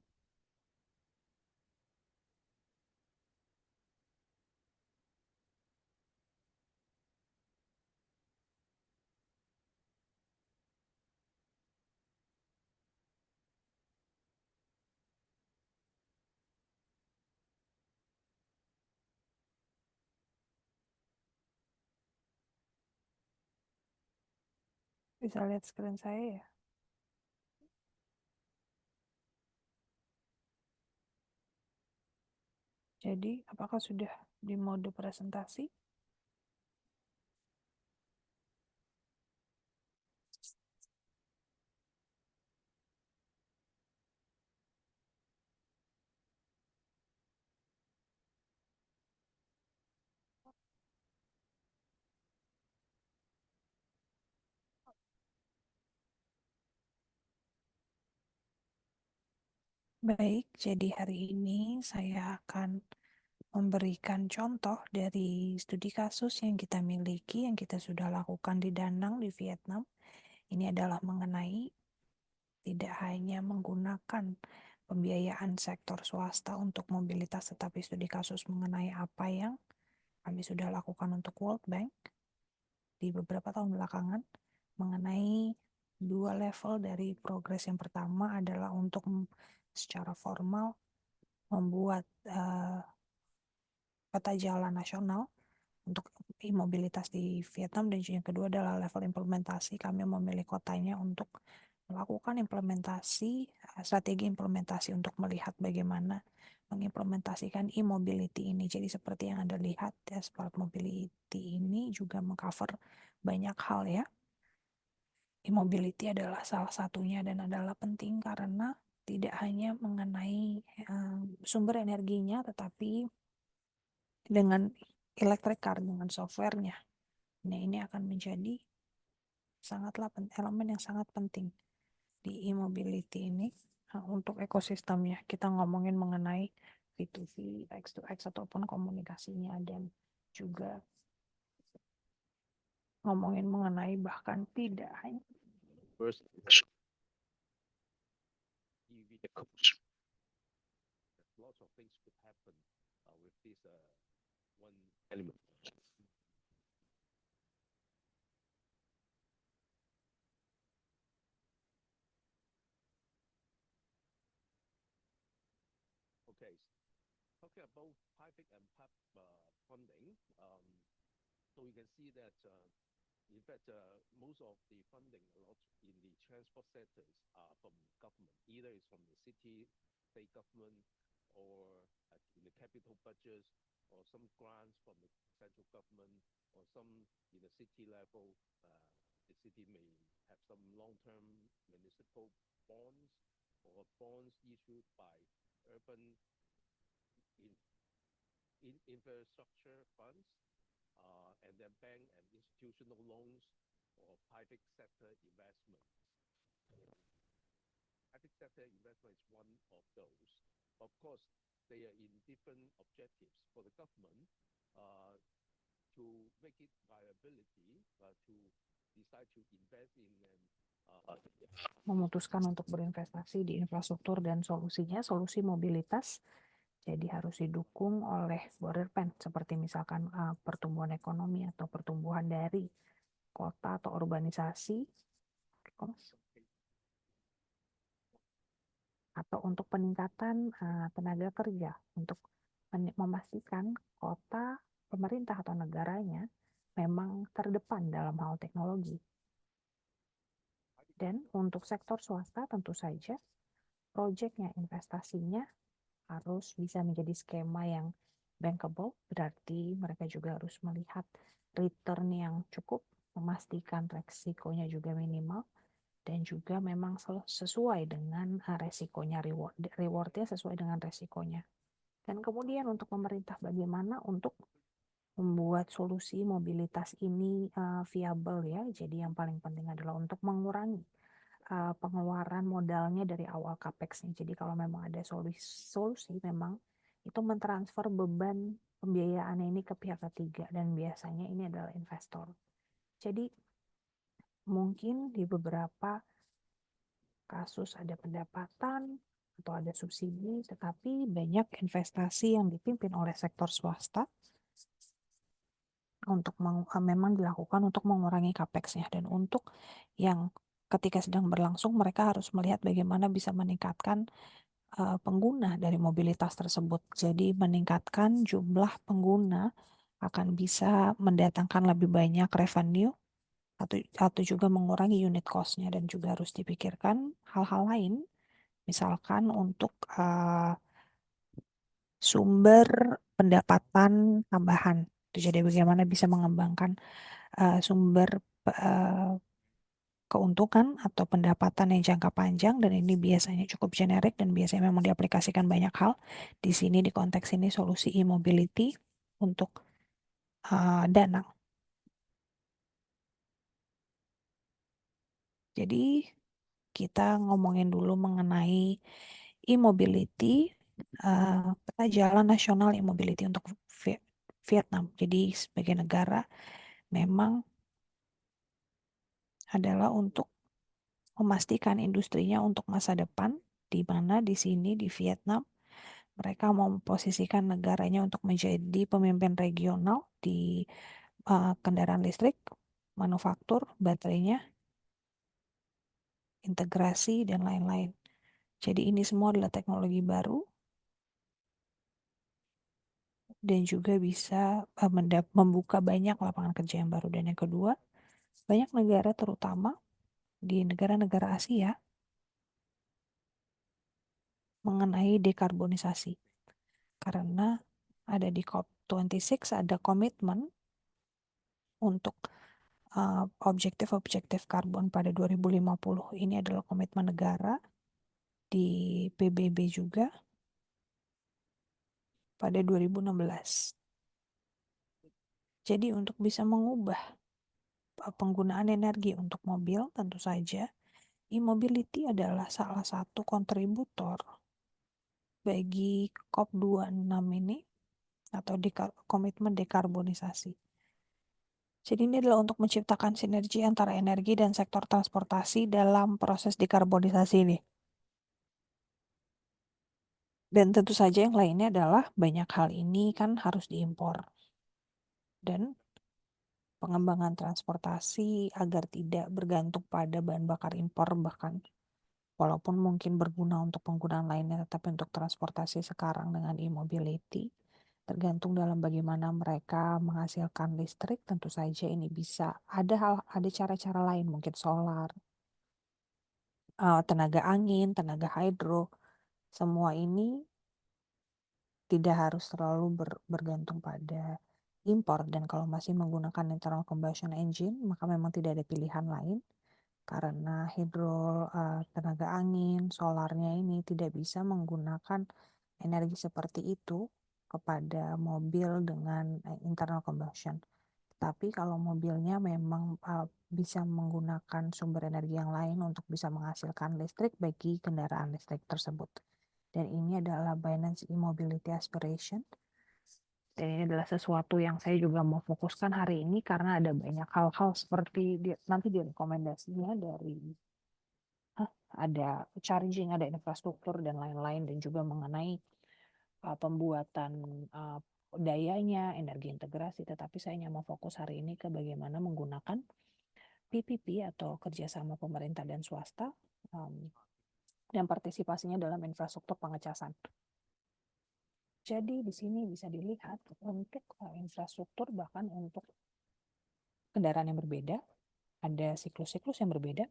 Bisa lihat screen saya ya. Jadi apakah sudah di mode presentasi? Baik, jadi hari ini saya akan memberikan contoh dari studi kasus yang kita miliki, yang kita sudah lakukan di Da Nang di Vietnam. Ini adalah mengenai tidak hanya menggunakan pembiayaan sektor swasta untuk mobilitas, tetapi studi kasus mengenai apa yang kami sudah lakukan untuk World Bank di beberapa tahun belakangan mengenai dua level dari progres. Yang pertama adalah untuk secara formal membuat peta jalan nasional untuk e-mobilitas di Vietnam, dan yang kedua adalah level implementasi. Kami memilih kotanya untuk melakukan implementasi, strategi implementasi untuk melihat bagaimana mengimplementasikan e-mobility ini. Jadi seperti yang Anda lihat ya, smart mobility ini juga mengcover banyak hal ya. E-mobility adalah salah satunya dan adalah penting karena tidak hanya mengenai sumber energinya, tetapi dengan electric car, dengan softwarenya. Nah, ini akan menjadi sangatlah elemen yang sangat penting di e-mobility ini untuk ekosistemnya. Kita ngomongin mengenai V2V, X2X ataupun komunikasinya, dan juga ngomongin mengenai bahkan tidak hanya First, EV vehicles. Lots of things could happen with this one element. Okay, talking about private and funding, so you can see that in fact most of the funding a lot in the transport sectors are from government, either it's from the city, state government, or in the capital budgets, or some grants from the central government, or some in the city level. The city may have some long-term municipal bonds or bonds issued by urban infrastructure funds, and then bank and institutional loans or private sector investment. Private sector investment is one of those. Of course, they are in different objectives. For the government, to make it viability, to decide to invest in memutuskan untuk berinvestasi di infrastruktur dan solusi mobilitas, jadi harus didukung oleh border pen, seperti misalkan pertumbuhan ekonomi atau pertumbuhan dari kota atau urbanisasi, atau untuk peningkatan tenaga kerja, untuk memastikan kota, pemerintah atau negaranya memang terdepan dalam hal teknologi. Dan untuk sektor swasta tentu saja proyeknya, investasinya harus bisa menjadi skema yang bankable, berarti mereka juga harus melihat return yang cukup, memastikan resikonya juga minimal, dan juga memang sesuai dengan resikonya, rewardnya sesuai dengan resikonya. Dan kemudian untuk pemerintah, bagaimana untuk membuat solusi mobilitas ini viable ya. Jadi yang paling penting adalah untuk mengurangi pengeluaran modalnya dari awal capex-nya. Jadi kalau memang ada solusi memang itu mentransfer beban pembiayaan ini ke pihak ketiga, dan biasanya ini adalah investor. Jadi mungkin di beberapa kasus ada pendapatan atau ada subsidi, tetapi banyak investasi yang dipimpin oleh sektor swasta untuk memang dilakukan untuk mengurangi capex-nya. Dan untuk yang ketika sedang berlangsung, mereka harus melihat bagaimana bisa meningkatkan pengguna dari mobilitas tersebut. Jadi meningkatkan jumlah pengguna akan bisa mendatangkan lebih banyak revenue atau juga mengurangi unit cost-nya, dan juga harus dipikirkan hal-hal lain, misalkan untuk sumber pendapatan tambahan. Jadi bagaimana bisa mengembangkan sumber keuntungan atau pendapatan yang jangka panjang, dan ini biasanya cukup generik dan biasanya memang diaplikasikan banyak hal. Di sini di konteks ini solusi e-mobility untuk Danang. Jadi kita ngomongin dulu mengenai e-mobility, peta jalan nasional e-mobility untuk Vietnam. Jadi sebagai negara memang adalah untuk memastikan industrinya untuk masa depan, di mana di sini di Vietnam mereka mau memposisikan negaranya untuk menjadi pemimpin regional di kendaraan listrik, manufaktur, baterainya, integrasi, dan lain-lain. Jadi ini semua adalah teknologi baru dan juga bisa membuka banyak lapangan kerja yang baru. Dan yang kedua, banyak negara terutama di negara-negara Asia mengenai dekarbonisasi. Karena ada di COP26 ada komitmen untuk objektif-objektif karbon pada 2050. Ini adalah komitmen negara di PBB juga pada 2016. Jadi untuk bisa mengubah penggunaan energi untuk mobil, tentu saja e-mobility adalah salah satu kontributor bagi COP26 ini atau komitmen dekarbonisasi. Jadi ini adalah untuk menciptakan sinergi antara energi dan sektor transportasi dalam proses dekarbonisasi ini. Dan tentu saja yang lainnya adalah banyak hal ini kan harus diimpor. Dan pengembangan transportasi agar tidak bergantung pada bahan bakar impor, bahkan walaupun mungkin berguna untuk penggunaan lainnya, tetapi untuk transportasi sekarang dengan e-mobility tergantung dalam bagaimana mereka menghasilkan listrik. Tentu saja ini bisa ada cara-cara lain, mungkin solar, tenaga angin, tenaga hidro. Semua ini tidak harus terlalu bergantung pada impor, dan kalau masih menggunakan internal combustion engine maka memang tidak ada pilihan lain karena tenaga angin, solarnya ini tidak bisa menggunakan energi seperti itu kepada mobil dengan internal combustion. Tapi kalau mobilnya memang bisa menggunakan sumber energi yang lain untuk bisa menghasilkan listrik bagi kendaraan listrik tersebut. Dan ini adalah Binance E-Mobility Aspiration. Dan ini adalah sesuatu yang saya juga mau fokuskan hari ini karena ada banyak hal-hal seperti nanti di rekomendasinya dari ada charging, ada infrastruktur dan lain-lain, dan juga mengenai pembuatan dayanya, energi integrasi. Tetapi saya hanya mau fokus hari ini ke bagaimana menggunakan PPP atau kerjasama pemerintah dan swasta dan partisipasinya dalam infrastruktur pengecasan. Jadi di sini bisa dilihat untuk infrastruktur, bahkan untuk kendaraan yang berbeda, ada siklus-siklus yang berbeda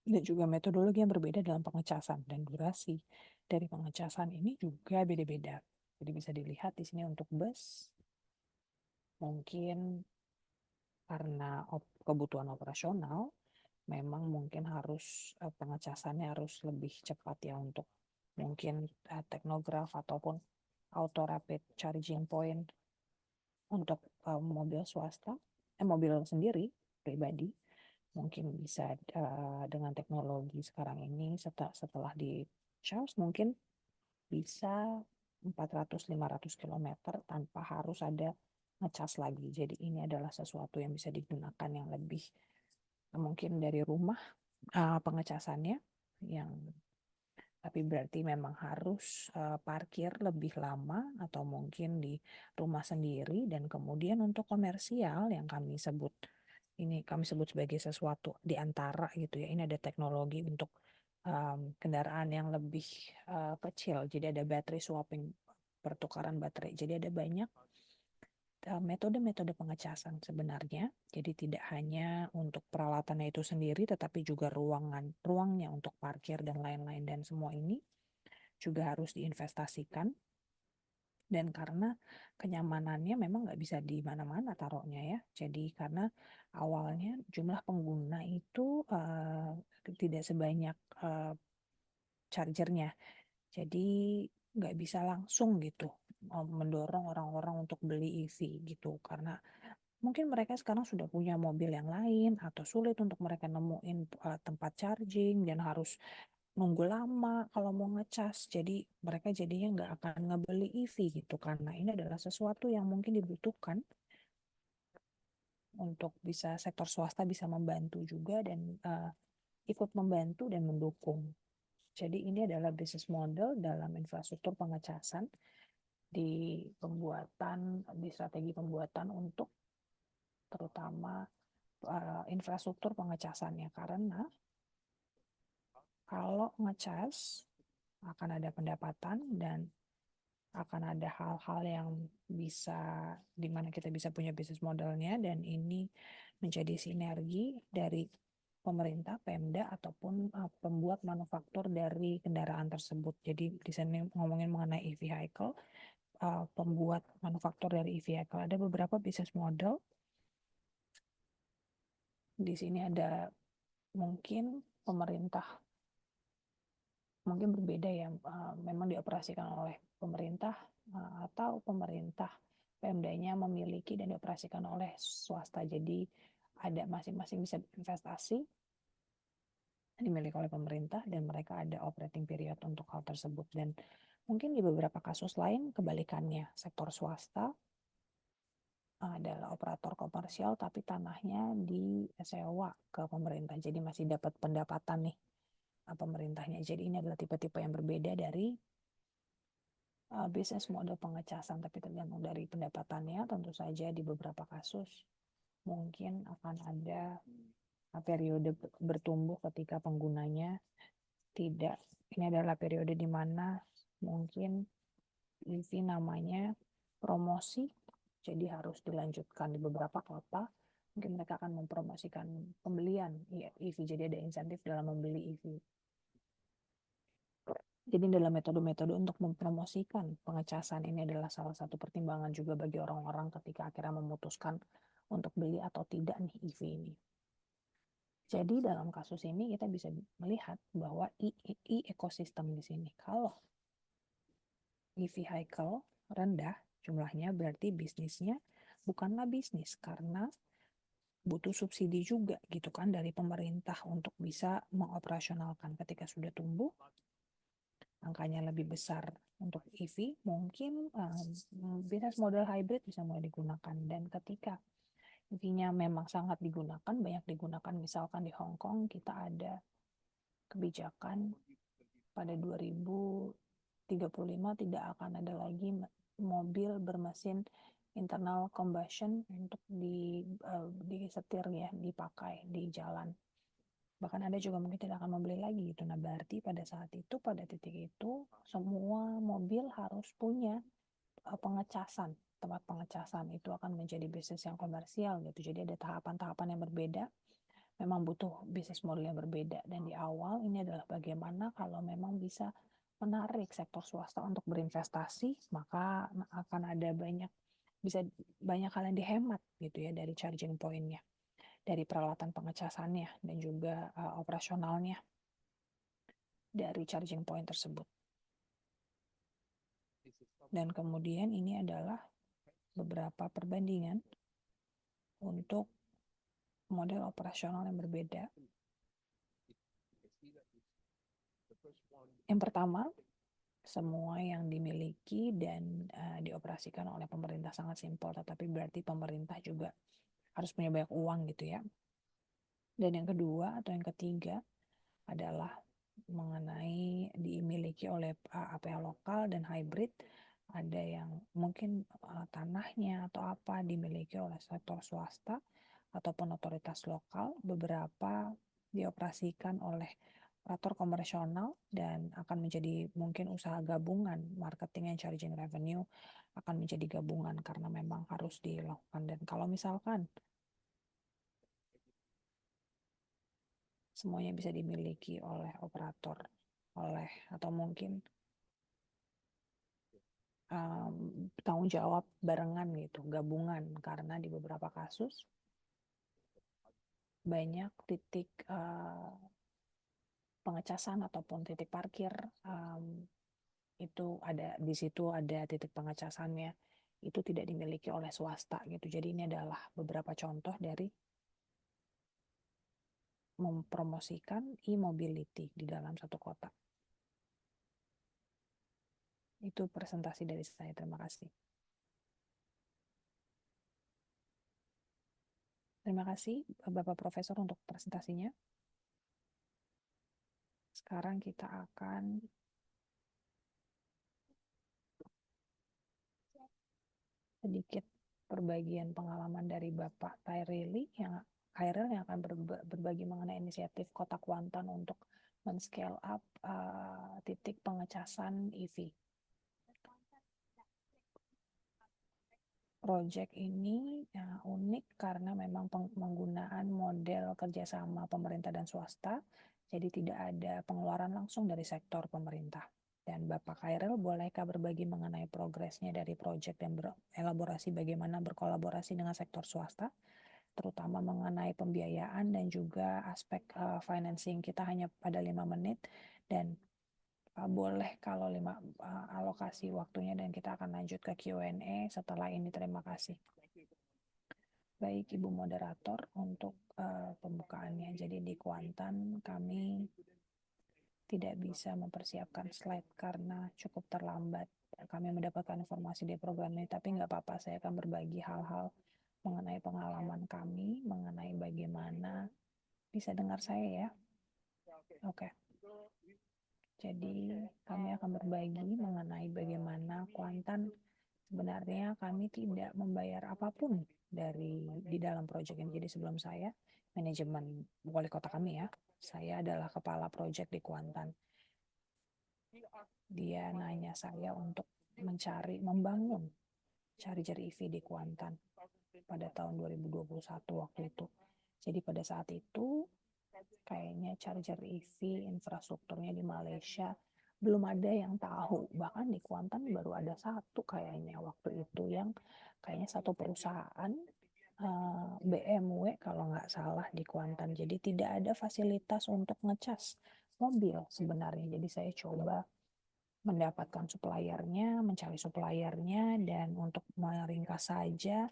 dan juga metodologi yang berbeda dalam pengecasan, dan durasi dari pengecasan ini juga beda-beda. Jadi bisa dilihat di sini untuk bus mungkin karena kebutuhan operasional memang mungkin harus pengecasannya harus lebih cepat ya, untuk mungkin teknograf ataupun auto rapid charging point. Untuk mobil swasta, mobil sendiri pribadi mungkin bisa dengan teknologi sekarang ini setelah di charge mungkin bisa 400-500 km tanpa harus ada ngecas lagi. Jadi ini adalah sesuatu yang bisa digunakan yang lebih mungkin dari rumah pengecasannya, yang tapi berarti memang harus parkir lebih lama atau mungkin di rumah sendiri. Dan kemudian untuk komersial yang kami sebut sebagai sesuatu di antara gitu ya, ini ada teknologi untuk kendaraan yang lebih kecil. Jadi ada battery swapping, pertukaran baterai. Jadi ada banyak metode-metode pengecasan sebenarnya. Jadi tidak hanya untuk peralatannya itu sendiri, tetapi juga ruangnya untuk parkir dan lain-lain. Dan semua ini juga harus diinvestasikan. Dan karena kenyamanannya memang nggak bisa di mana-mana taruhnya ya. Jadi karena awalnya jumlah pengguna itu tidak sebanyak chargernya. Jadi nggak bisa langsung gitu mendorong orang-orang untuk beli EV gitu, karena mungkin mereka sekarang sudah punya mobil yang lain atau sulit untuk mereka nemuin tempat charging dan harus nunggu lama kalau mau ngecas. Jadi mereka jadinya nggak akan ngebeli EV gitu, karena ini adalah sesuatu yang mungkin dibutuhkan untuk bisa sektor swasta bisa membantu juga dan ikut membantu dan mendukung. Jadi ini adalah bisnis model dalam infrastruktur pengecasan di strategi pembuatan untuk terutama infrastruktur pengecasannya. Karena kalau ngecas akan ada pendapatan dan akan ada hal-hal yang bisa di mana kita bisa punya bisnis modelnya, dan ini menjadi sinergi dari pemerintah, Pemda, ataupun pembuat manufaktur dari kendaraan tersebut. Jadi di sini ngomongin mengenai e-vehicle, pembuat manufaktur dari e-vehicle ada beberapa bisnis model. Di sini ada mungkin pemerintah, mungkin berbeda ya, memang dioperasikan oleh pemerintah atau pemerintah Pemdanya memiliki dan dioperasikan oleh swasta. Jadi ada masing-masing bisa investasi dimiliki oleh pemerintah dan mereka ada operating period untuk hal tersebut. Dan mungkin di beberapa kasus lain kebalikannya, sektor swasta adalah operator komersial tapi tanahnya disewa ke pemerintah. Jadi masih dapat pendapatan nih pemerintahnya. Jadi ini adalah tipe-tipe yang berbeda dari bisnis model pengecasan, tapi tergantung dari pendapatannya. Tentu saja di beberapa kasus mungkin akan ada periode bertumbuh ketika penggunanya tidak. Ini adalah periode di mana mungkin EV namanya promosi, jadi harus dilanjutkan di beberapa kota. Mungkin mereka akan mempromosikan pembelian EV, jadi ada insentif dalam membeli EV. Jadi dalam metode-metode untuk mempromosikan pengecasan ini adalah salah satu pertimbangan juga bagi orang-orang ketika akhirnya memutuskan untuk beli atau tidak nih EV ini. Jadi dalam kasus ini kita bisa melihat bahwa ekosistem di sini, kalau e-vehicle rendah jumlahnya berarti bisnisnya bukanlah bisnis, karena butuh subsidi juga gitu kan dari pemerintah untuk bisa mengoperasionalkan. Ketika sudah tumbuh angkanya lebih besar untuk EV, mungkin bisnis model hybrid bisa mulai digunakan. Dan ketika EV-nya memang sangat digunakan, banyak digunakan, misalkan di Hong Kong kita ada kebijakan pada 2035 tidak akan ada lagi mobil bermesin internal combustion untuk disetir ya, dipakai di jalan. Bahkan ada juga mungkin tidak akan membeli lagi gitu. Nah berarti pada saat itu, pada titik itu, semua mobil harus punya pengecasan. Tempat pengecasan itu akan menjadi bisnis yang komersial gitu. Jadi ada tahapan-tahapan yang berbeda. Memang butuh bisnis model yang berbeda. Dan di awal ini adalah bagaimana kalau memang bisa menarik sektor swasta untuk berinvestasi, maka akan ada bisa banyak hal yang dihemat gitu ya dari charging point-nya, dari peralatan pengecasannya, dan juga operasionalnya dari charging point tersebut. Dan kemudian ini adalah beberapa perbandingan untuk model operasional yang berbeda. Yang pertama, semua yang dimiliki dan dioperasikan oleh pemerintah sangat simpel, tetapi berarti pemerintah juga harus punya banyak uang gitu ya. Dan yang kedua atau yang ketiga adalah mengenai dimiliki oleh APH lokal dan hybrid. Ada yang mungkin tanahnya atau apa dimiliki oleh sektor swasta ataupun otoritas lokal, beberapa dioperasikan oleh operator komersional dan akan menjadi mungkin usaha gabungan, marketing and charging revenue akan menjadi gabungan karena memang harus dilakukan. Dan kalau misalkan semuanya bisa dimiliki oleh operator, atau mungkin tanggung jawab barengan gitu, gabungan, karena di beberapa kasus banyak titik pengecasan ataupun titik parkir itu ada di situ, ada titik pengecasannya itu tidak dimiliki oleh swasta gitu. Jadi ini adalah beberapa contoh dari mempromosikan e-mobility di dalam satu kota. Itu presentasi dari saya. Terima kasih. Terima kasih Bapak Profesor untuk presentasinya. Sekarang kita akan sedikit perbagian pengalaman dari Bapak Khairil yang akan berbagi mengenai inisiatif Kota Kuantan untuk men-scale up titik pengecasan EV. Project ini unik karena memang penggunaan model kerjasama pemerintah dan swasta, jadi tidak ada pengeluaran langsung dari sektor pemerintah. Dan Bapak Khairil, bolehkah berbagi mengenai progresnya dari project dan berelaborasi bagaimana berkolaborasi dengan sektor swasta, terutama mengenai pembiayaan dan juga aspek financing. Kita hanya pada 5 menit dan boleh kalau alokasi waktunya, dan kita akan lanjut ke Q&A setelah ini. Terima kasih. Baik, Ibu Moderator, untuk pembukaannya. Jadi di Kuantan kami tidak bisa mempersiapkan slide karena cukup terlambat. Kami mendapatkan informasi di program ini, tapi nggak apa-apa, saya akan berbagi hal-hal mengenai pengalaman kami, mengenai bagaimana. Bisa dengar saya ya? Oke. Jadi kami akan berbagi mengenai bagaimana Kuantan sebenarnya kami tidak membayar apapun di dalam proyek ini. Jadi sebelum saya manajemen wali kota kami ya, saya adalah kepala proyek di Kuantan. Dia nanya saya untuk membangun charger EV di Kuantan pada tahun 2021 waktu itu. Jadi pada saat itu kayaknya charger EV infrastrukturnya di Malaysia belum ada yang tahu. Bahkan di Kuantan baru ada satu kayaknya waktu itu, yang kayaknya satu perusahaan BMW kalau nggak salah di Kuantan. Jadi tidak ada fasilitas untuk ngecas mobil sebenarnya. Jadi saya coba mendapatkan suppliernya, mencari suppliernya, dan untuk meringkas saja,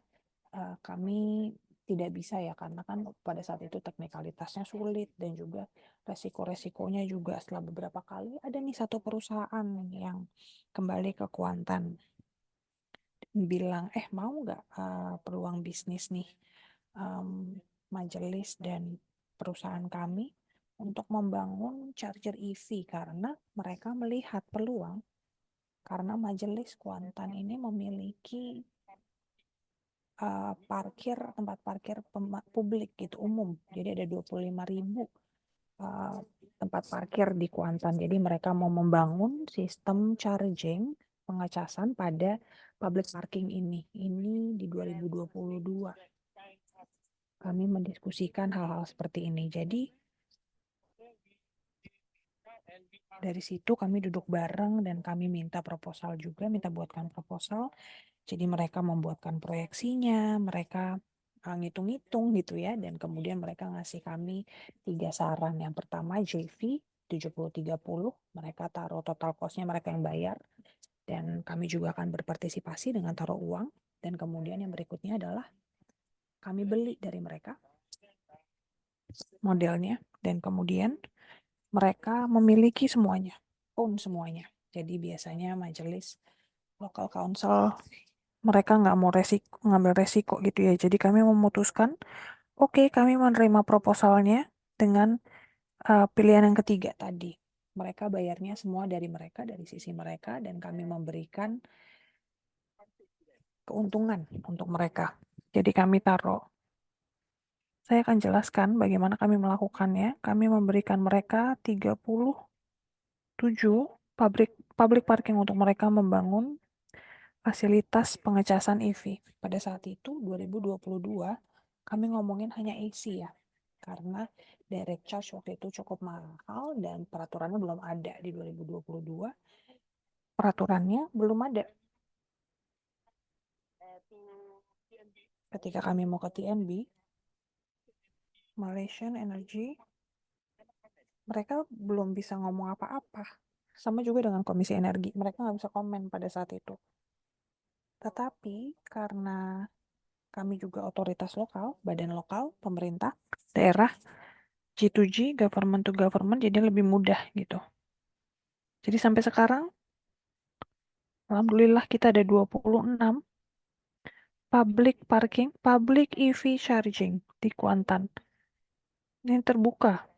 kami tidak bisa ya, karena kan pada saat itu teknikalitasnya sulit dan juga resiko-resikonya juga. Setelah beberapa kali ada nih satu perusahaan yang kembali ke Kuantan bilang, mau nggak peluang bisnis nih majelis dan perusahaan kami untuk membangun charger EV, karena mereka melihat peluang karena majelis Kuantan ini memiliki tempat parkir publik gitu, umum. Jadi ada 25.000 tempat parkir di Kuantan. Jadi mereka mau membangun sistem charging, pengecasan pada public parking ini. Ini di 2022. Kami mendiskusikan hal-hal seperti ini. Jadi dari situ kami duduk bareng dan kami minta buatkan proposal. Jadi mereka membuatkan proyeksinya, mereka ngitung-ngitung gitu ya, dan kemudian mereka ngasih kami 3 saran. Yang pertama JV 70-30, mereka taruh total cost-nya, mereka yang bayar, dan kami juga akan berpartisipasi dengan taruh uang. Dan kemudian yang berikutnya adalah kami beli dari mereka modelnya, dan kemudian mereka memiliki semuanya, own semuanya. Jadi biasanya majelis local council mereka nggak mau ngambil resiko gitu ya. Jadi kami memutuskan, oke, kami menerima proposalnya dengan pilihan yang ketiga tadi. Mereka bayarnya semua dari mereka, dari sisi mereka, dan kami memberikan keuntungan untuk mereka. Jadi kami saya akan jelaskan bagaimana kami melakukannya. Kami memberikan mereka 37 public parking untuk mereka membangun fasilitas pengecasan EV. Pada saat itu 2022 kami ngomongin hanya AC ya, karena direct charge waktu itu cukup mahal dan peraturannya belum ada. Di 2022 peraturannya belum ada. Ketika kami mau ke TNB, Malaysian Energy, mereka belum bisa ngomong apa-apa. Sama juga dengan Komisi Energi, mereka nggak bisa komen pada saat itu. Tetapi karena kami juga otoritas lokal, badan lokal, pemerintah, daerah, G2G, government to government, jadi lebih mudah gitu. Jadi sampai sekarang, alhamdulillah kita ada 26 public EV charging di Kuantan. Ini terbuka.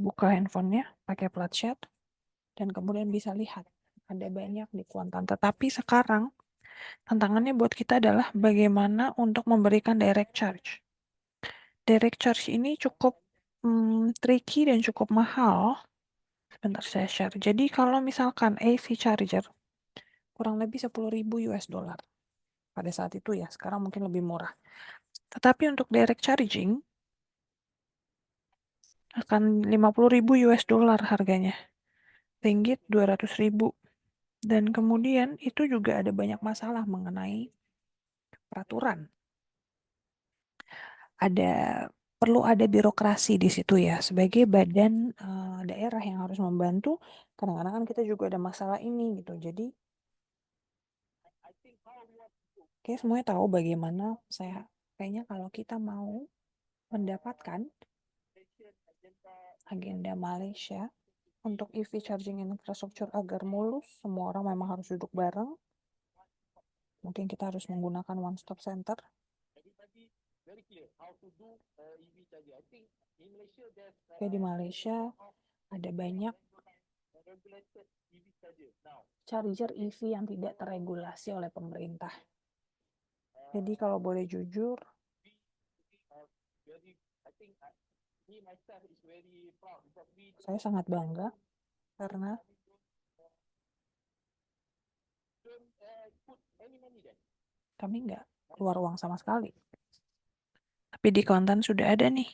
Buka handphonenya, pakai plat chat, dan kemudian bisa lihat. Ada banyak di Kuantan. Tetapi sekarang, tantangannya buat kita adalah bagaimana untuk memberikan direct charge. Direct charge ini cukup tricky dan cukup mahal. Sebentar saya share. Jadi kalau misalkan AC charger, kurang lebih 10.000 US dollar pada saat itu ya. Sekarang mungkin lebih murah. Tetapi untuk direct charging akan 50.000 US dollar harganya. Ringgit 200.000. Dan kemudian itu juga ada banyak masalah mengenai peraturan. Perlu ada birokrasi di situ ya. Sebagai badan daerah yang harus membantu, kadang-kadang kan kita juga ada masalah ini gitu. Jadi kayak semuanya tahu bagaimana kayaknya kalau kita mau mendapatkan agenda Malaysia untuk EV charging infrastructure agar mulus, semua orang memang harus duduk bareng. Mungkin kita harus menggunakan one stop center. Oke, di Malaysia ada banyak charger EV yang tidak terregulasi oleh pemerintah. Jadi kalau boleh jujur, saya sangat bangga karena kami nggak keluar uang sama sekali. Tapi di Kelantan sudah ada nih.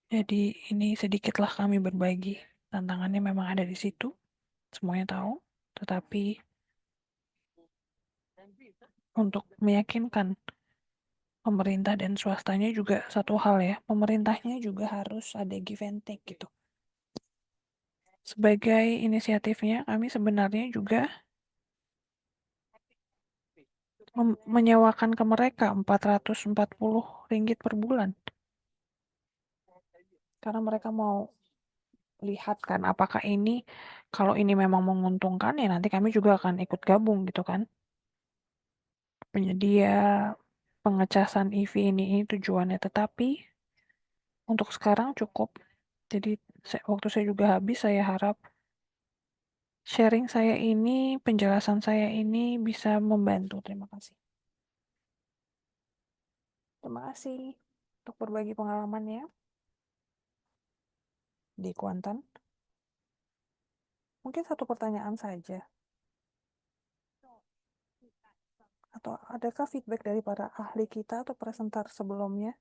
Jadi ini sedikitlah kami berbagi. Tantangannya memang ada di situ. Semuanya tahu. Tetapi untuk meyakinkan pemerintah dan swastanya juga satu hal ya. Pemerintahnya juga harus ada give and take gitu. Sebagai inisiatifnya kami sebenarnya juga menyewakan ke mereka 440 ringgit per bulan. Karena mereka mau lihat kan apakah ini, kalau ini memang menguntungkan ya nanti kami juga akan ikut gabung gitu kan. Penyedia pengecasan EV ini tujuannya, tetapi untuk sekarang cukup. Jadi waktu saya juga habis, saya harap sharing saya ini, penjelasan saya ini bisa membantu. Terima kasih. Terima kasih untuk berbagi pengalamannya di Kuantan. Mungkin satu pertanyaan saja. Atau adakah feedback dari para ahli kita atau presenter sebelumnya?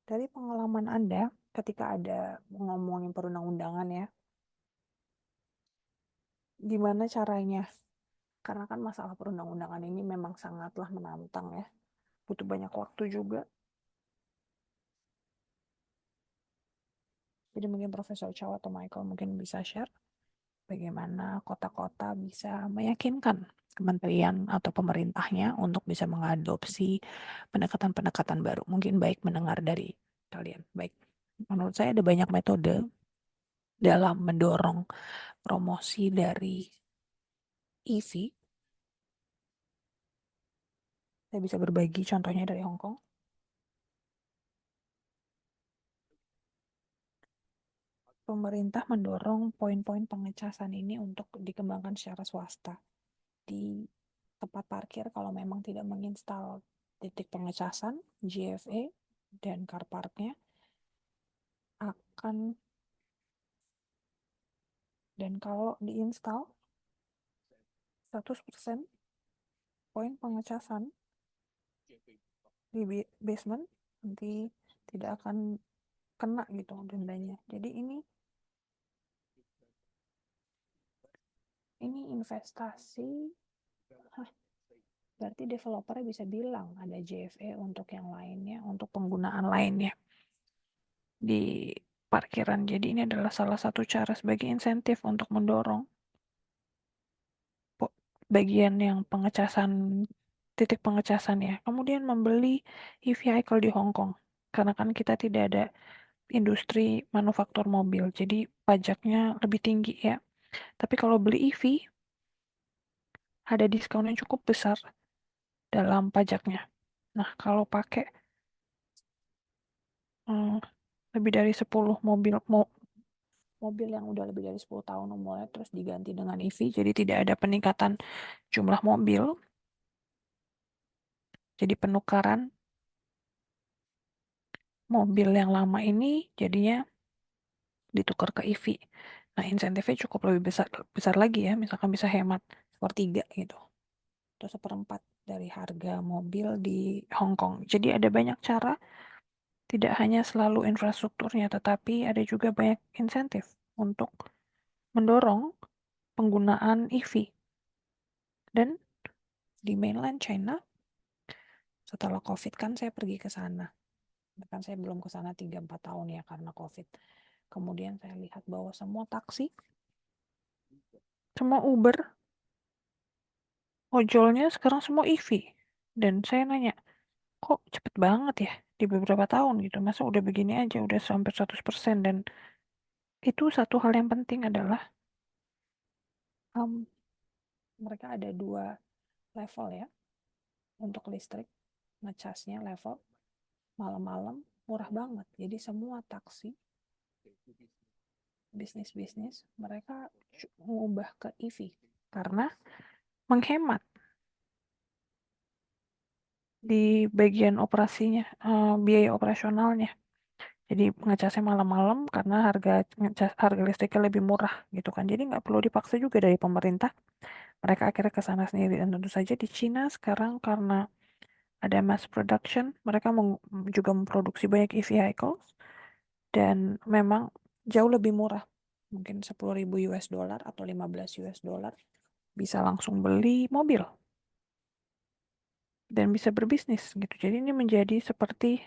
Dari pengalaman Anda ketika ada ngomongin perundang-undangan ya, gimana caranya? Karena kan masalah perundang-undangan ini memang sangatlah menantang ya. Butuh banyak waktu juga. Jadi mungkin Profesor Chow atau Michael mungkin bisa share bagaimana kota-kota bisa meyakinkan kementerian atau pemerintahnya untuk bisa mengadopsi pendekatan-pendekatan baru. Mungkin baik mendengar dari kalian. Baik, menurut saya ada banyak metode dalam mendorong promosi dari EV. Saya bisa berbagi contohnya dari Hong Kong. Pemerintah mendorong poin-poin pengecasan ini untuk dikembangkan secara swasta. Di tempat parkir kalau memang tidak menginstal titik pengecasan, GFA, dan car parknya akan, dan kalau diinstal 100% poin pengecasan di basement nanti tidak akan kena gitu dendanya. Jadi ini investasi. Berarti developernya bisa bilang ada JFE untuk yang lainnya, untuk penggunaan lainnya di parkiran. Jadi ini adalah salah satu cara sebagai insentif untuk mendorong bagian yang pengecasan, titik pengecasan ya. Kemudian membeli e-vehicle di Hong Kong. Karena kan kita tidak ada industri manufaktur mobil, jadi pajaknya lebih tinggi ya. Tapi kalau beli EV, ada diskon yang cukup besar dalam pajaknya. Nah, kalau pakai lebih dari 10 mobil yang udah lebih dari 10 tahun umurnya terus diganti dengan EV, jadi tidak ada peningkatan jumlah mobil. Jadi penukaran mobil yang lama ini jadinya ditukar ke EV. Nah, insentifnya cukup lebih besar lagi ya, misalkan bisa hemat 1/3 gitu, atau 1/4 dari harga mobil di Hong Kong. Jadi ada banyak cara, tidak hanya selalu infrastrukturnya, tetapi ada juga banyak insentif untuk mendorong penggunaan EV. Dan di mainland China, setelah COVID kan saya pergi ke sana. Bahkan saya belum ke sana 3-4 tahun ya karena COVID. Kemudian saya lihat bahwa semua taksi, semua Uber, ojolnya sekarang semua EV. Dan saya nanya, kok cepet banget ya di beberapa tahun gitu. Masa udah begini aja, udah sampai 100%. Dan itu satu hal yang penting adalah mereka ada 2 level ya untuk listrik. Ngecasnya level malam-malam murah banget. Jadi semua taksi bisnis-bisnis mereka ngubah ke EV karena menghemat di bagian operasinya, biaya operasionalnya. Jadi ngecasnya malam-malam karena harga listriknya lebih murah gitu kan. Jadi nggak perlu dipaksa juga dari pemerintah. Mereka akhirnya ke sana sendiri. Dan tentu saja di Cina sekarang karena ada mass production, mereka juga memproduksi banyak EV vehicles dan memang jauh lebih murah. Mungkin $10,000 atau $15 bisa langsung beli mobil dan bisa berbisnis gitu. Jadi ini menjadi seperti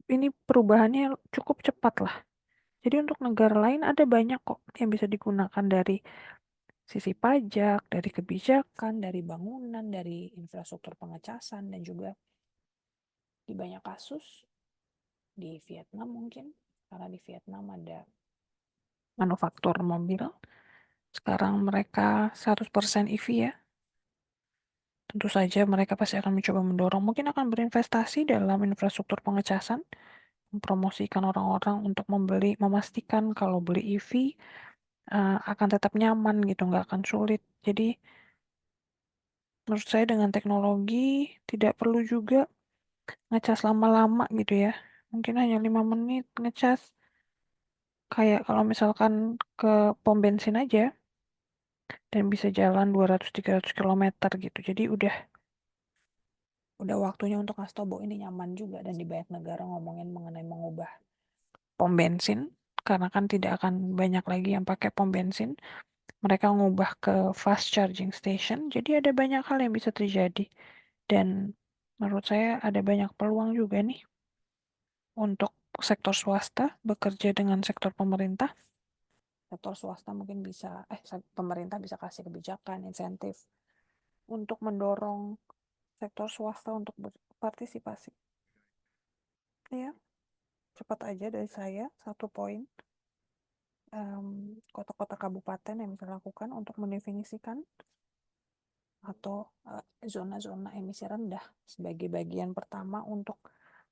ini perubahannya cukup cepat lah. Jadi untuk negara lain ada banyak kok yang bisa digunakan dari sisi pajak, dari kebijakan, dari bangunan, dari infrastruktur pengecasan, dan juga di banyak kasus di Vietnam mungkin, karena di Vietnam ada manufaktur mobil. Sekarang mereka 100% EV ya. Tentu saja mereka pasti akan mencoba mendorong, mungkin akan berinvestasi dalam infrastruktur pengecasan, mempromosikan orang-orang untuk memastikan kalau beli EV akan tetap nyaman gitu, nggak akan sulit. Jadi menurut saya dengan teknologi tidak perlu juga ngecas lama-lama gitu ya. Mungkin hanya 5 menit ngecas. Kayak kalau misalkan ke pom bensin aja dan bisa jalan 200-300 km gitu. Jadi udah waktunya untuk ngasih tau bahwa ini nyaman juga. Dan di banyak negara ngomongin mengenai mengubah pom bensin karena kan tidak akan banyak lagi yang pakai pom bensin. Mereka ngubah ke fast charging station. Jadi ada banyak hal yang bisa terjadi. Dan menurut saya ada banyak peluang juga nih untuk sektor swasta bekerja dengan sektor pemerintah. Sektor swasta mungkin bisa, pemerintah bisa kasih kebijakan, insentif untuk mendorong sektor swasta untuk berpartisipasi. Ya, cepat aja dari saya, 1 poin. Kota-kota kabupaten yang bisa lakukan untuk mendefinisikan atau zona-zona emisi rendah sebagai bagian pertama untuk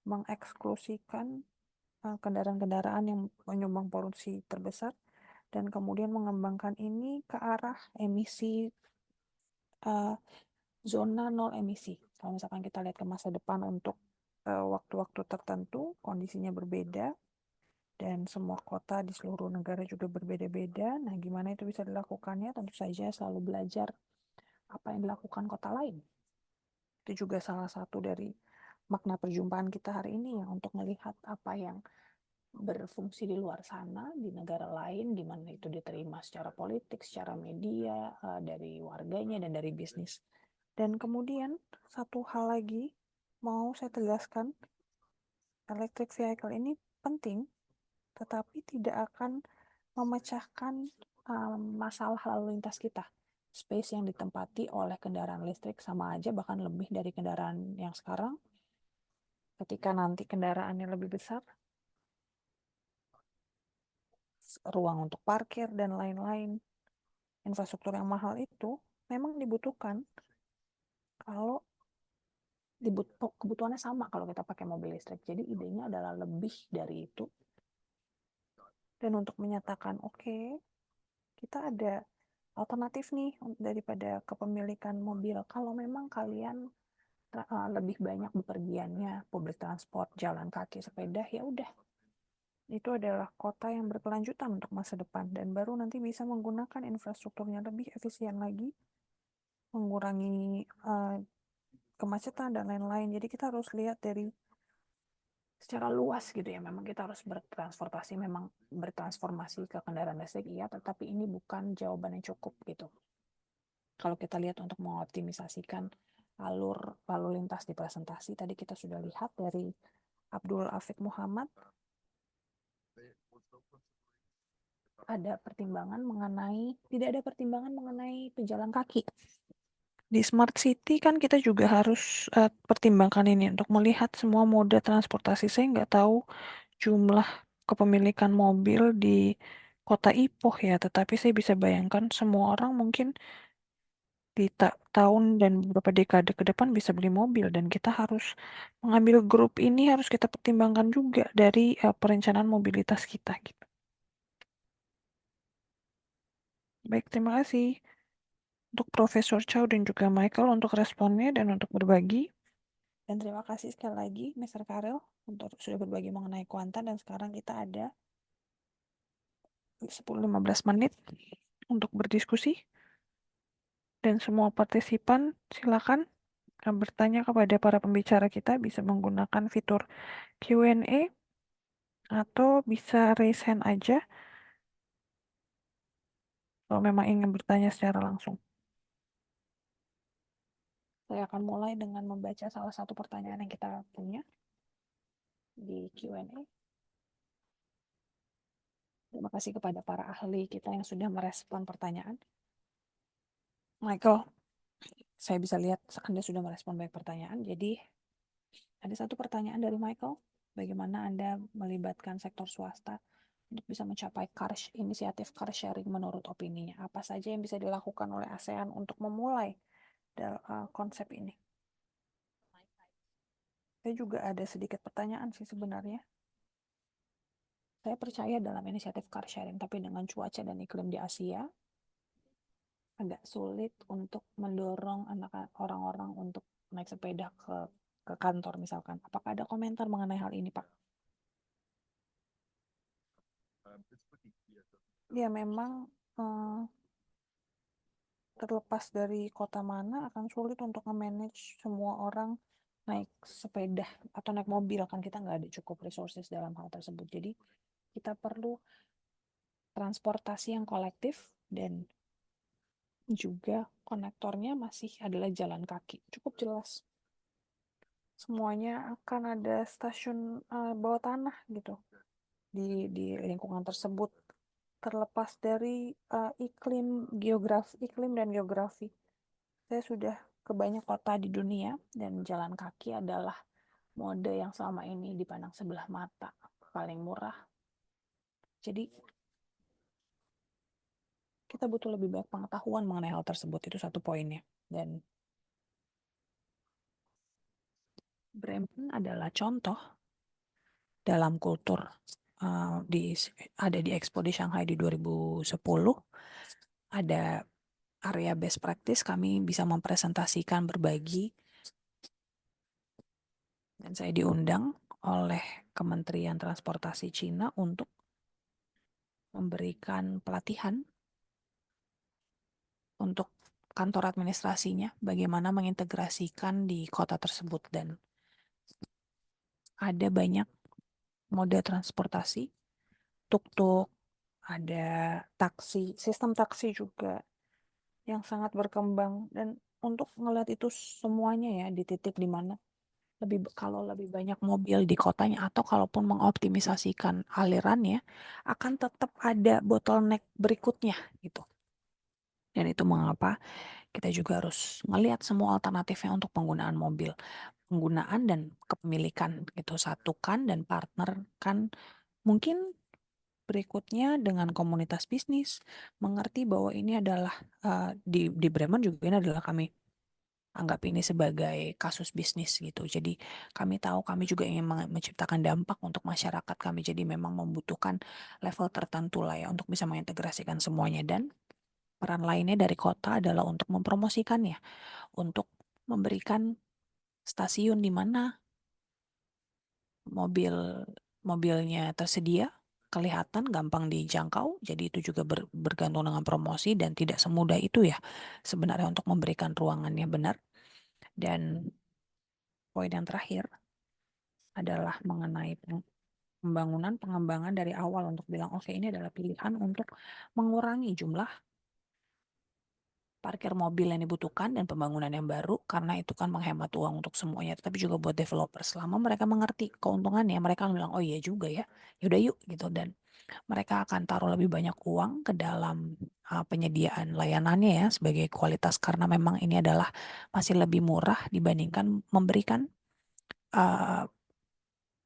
mengeksklusikan kendaraan-kendaraan yang menyumbang polusi terbesar dan kemudian mengembangkan ini ke arah emisi zona nol emisi. Kalau misalkan kita lihat ke masa depan untuk waktu-waktu tertentu, kondisinya berbeda dan semua kota di seluruh negara juga berbeda-beda. Nah, gimana itu bisa dilakukannya? Tentu saja selalu belajar apa yang dilakukan kota lain. Itu juga salah satu dari makna perjumpaan kita hari ini ya, untuk melihat apa yang berfungsi di luar sana, di negara lain, gimana itu diterima secara politik, secara media, dari warganya, dan dari bisnis. Dan kemudian satu hal lagi mau saya tegaskan, electric vehicle ini penting, tetapi tidak akan memecahkan masalah lalu lintas kita. Space yang ditempati oleh kendaraan listrik sama aja, bahkan lebih dari kendaraan yang sekarang. Ketika nanti kendaraannya lebih besar, ruang untuk parkir dan lain-lain, infrastruktur yang mahal itu memang dibutuhkan kalau kebutuhannya sama kalau kita pakai mobil listrik. Jadi idenya adalah lebih dari itu. Dan untuk menyatakan, oke, kita ada alternatif nih daripada kepemilikan mobil. Kalau memang kalian lebih banyak bepergiannya, public transport, jalan kaki, sepeda, ya udah. itu adalah kota yang berkelanjutan untuk masa depan dan baru nanti bisa menggunakan infrastrukturnya lebih efisien lagi, mengurangi kemacetan dan lain-lain. Jadi kita harus lihat dari secara luas gitu ya. Memang kita harus bertransformasi ke kendaraan listrik iya, tetapi ini bukan jawaban yang cukup gitu. Kalau kita lihat untuk mengoptimisasikan alur lalu lintas di presentasi, tadi kita sudah lihat dari Abdul Afiq Muhammad tidak ada pertimbangan mengenai pejalan kaki. Di Smart City kan kita juga harus pertimbangkan ini untuk melihat semua moda transportasi. Saya nggak tahu jumlah kepemilikan mobil di kota Ipoh ya, tetapi saya bisa bayangkan semua orang mungkin di tahun dan beberapa dekade ke depan bisa beli mobil dan kita harus mengambil grup ini harus kita pertimbangkan juga dari perencanaan mobilitas kita gitu. Baik, terima kasih untuk Profesor Chow dan juga Michael untuk responnya dan untuk berbagi. Dan terima kasih sekali lagi Mr. Karel untuk sudah berbagi mengenai kuanta dan sekarang kita ada 10-15 menit untuk berdiskusi. Dan semua partisipan silakan bertanya kepada para pembicara kita bisa menggunakan fitur Q&A atau bisa raise hand aja kalau memang ingin bertanya secara langsung. Saya akan mulai dengan membaca salah satu pertanyaan yang kita punya di Q&A. Terima kasih kepada para ahli kita yang sudah merespon pertanyaan. Michael, saya bisa lihat Anda sudah merespon banyak pertanyaan. Jadi ada satu pertanyaan dari Michael. Bagaimana Anda melibatkan sektor swasta untuk bisa mencapai inisiatif car sharing menurut opininya? Apa saja yang bisa dilakukan oleh ASEAN untuk memulai konsep ini? Saya juga ada sedikit pertanyaan sih sebenarnya. Saya percaya dalam inisiatif car sharing, tapi dengan cuaca dan iklim di Asia, agak sulit untuk mendorong orang-orang untuk naik sepeda ke kantor misalkan. Apakah ada komentar mengenai hal ini, Pak? Ya, memang terlepas dari kota mana akan sulit untuk nge-manage semua orang naik sepeda atau naik mobil, kan kita nggak ada cukup resources dalam hal tersebut. Jadi kita perlu transportasi yang kolektif dan juga konektornya masih adalah jalan kaki. Cukup jelas. Semuanya akan ada stasiun bawah tanah gitu di lingkungan tersebut, terlepas dari iklim dan geografi. Saya sudah ke banyak kota di dunia dan jalan kaki adalah mode yang selama ini dipandang sebelah mata paling murah. Jadi kita butuh lebih banyak pengetahuan mengenai hal tersebut, itu satu poinnya. Dan Bremen adalah contoh dalam kultur ada di Expo di Shanghai di 2010. Ada area best practice, kami bisa mempresentasikan berbagi dan saya diundang oleh Kementerian Transportasi Cina untuk memberikan pelatihan untuk kantor administrasinya bagaimana mengintegrasikan di kota tersebut dan ada banyak moda transportasi, tuk-tuk, ada taksi, sistem taksi juga yang sangat berkembang dan untuk ngeliat itu semuanya ya di titik di mana kalau lebih banyak mobil di kotanya atau kalaupun mengoptimisasikan alirannya akan tetap ada bottleneck berikutnya gitu. Dan itu mengapa kita juga harus melihat semua alternatifnya untuk penggunaan mobil, penggunaan dan kepemilikan gitu, satukan dan partnerkan mungkin berikutnya dengan komunitas bisnis, mengerti bahwa ini adalah di Bremen juga ini adalah kami anggap ini sebagai kasus bisnis gitu. Jadi kami tahu kami juga ingin menciptakan dampak untuk masyarakat kami. Jadi memang membutuhkan level tertentu lah ya untuk bisa mengintegrasikan semuanya. Dan peran lainnya dari kota adalah untuk mempromosikannya, untuk memberikan stasiun di mana mobil mobilnya tersedia, kelihatan, gampang dijangkau, jadi itu juga bergantung dengan promosi dan tidak semudah itu ya sebenarnya untuk memberikan ruangannya benar. Dan poin yang terakhir adalah mengenai pengembangan dari awal untuk bilang oke ini adalah pilihan untuk mengurangi jumlah parkir mobil yang dibutuhkan dan pembangunan yang baru, karena itu kan menghemat uang untuk semuanya, tapi juga buat developer. Selama mereka mengerti keuntungannya, mereka akan bilang oh iya juga ya, yaudah yuk gitu, dan mereka akan taruh lebih banyak uang ke dalam penyediaan layanannya ya sebagai kualitas, karena memang ini adalah masih lebih murah dibandingkan memberikan uh,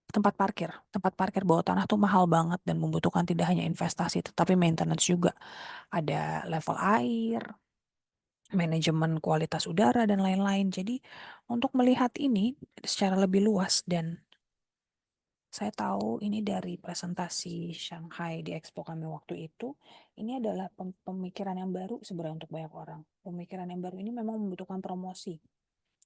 tempat parkir. Tempat parkir bawah tanah tuh mahal banget dan membutuhkan tidak hanya investasi tetapi maintenance juga. Ada level air, manajemen kualitas udara dan lain-lain. Jadi untuk melihat ini secara lebih luas, dan saya tahu ini dari presentasi Shanghai di Expo kami waktu itu, ini adalah pemikiran yang baru sebenarnya untuk banyak orang. Pemikiran yang baru ini memang membutuhkan promosi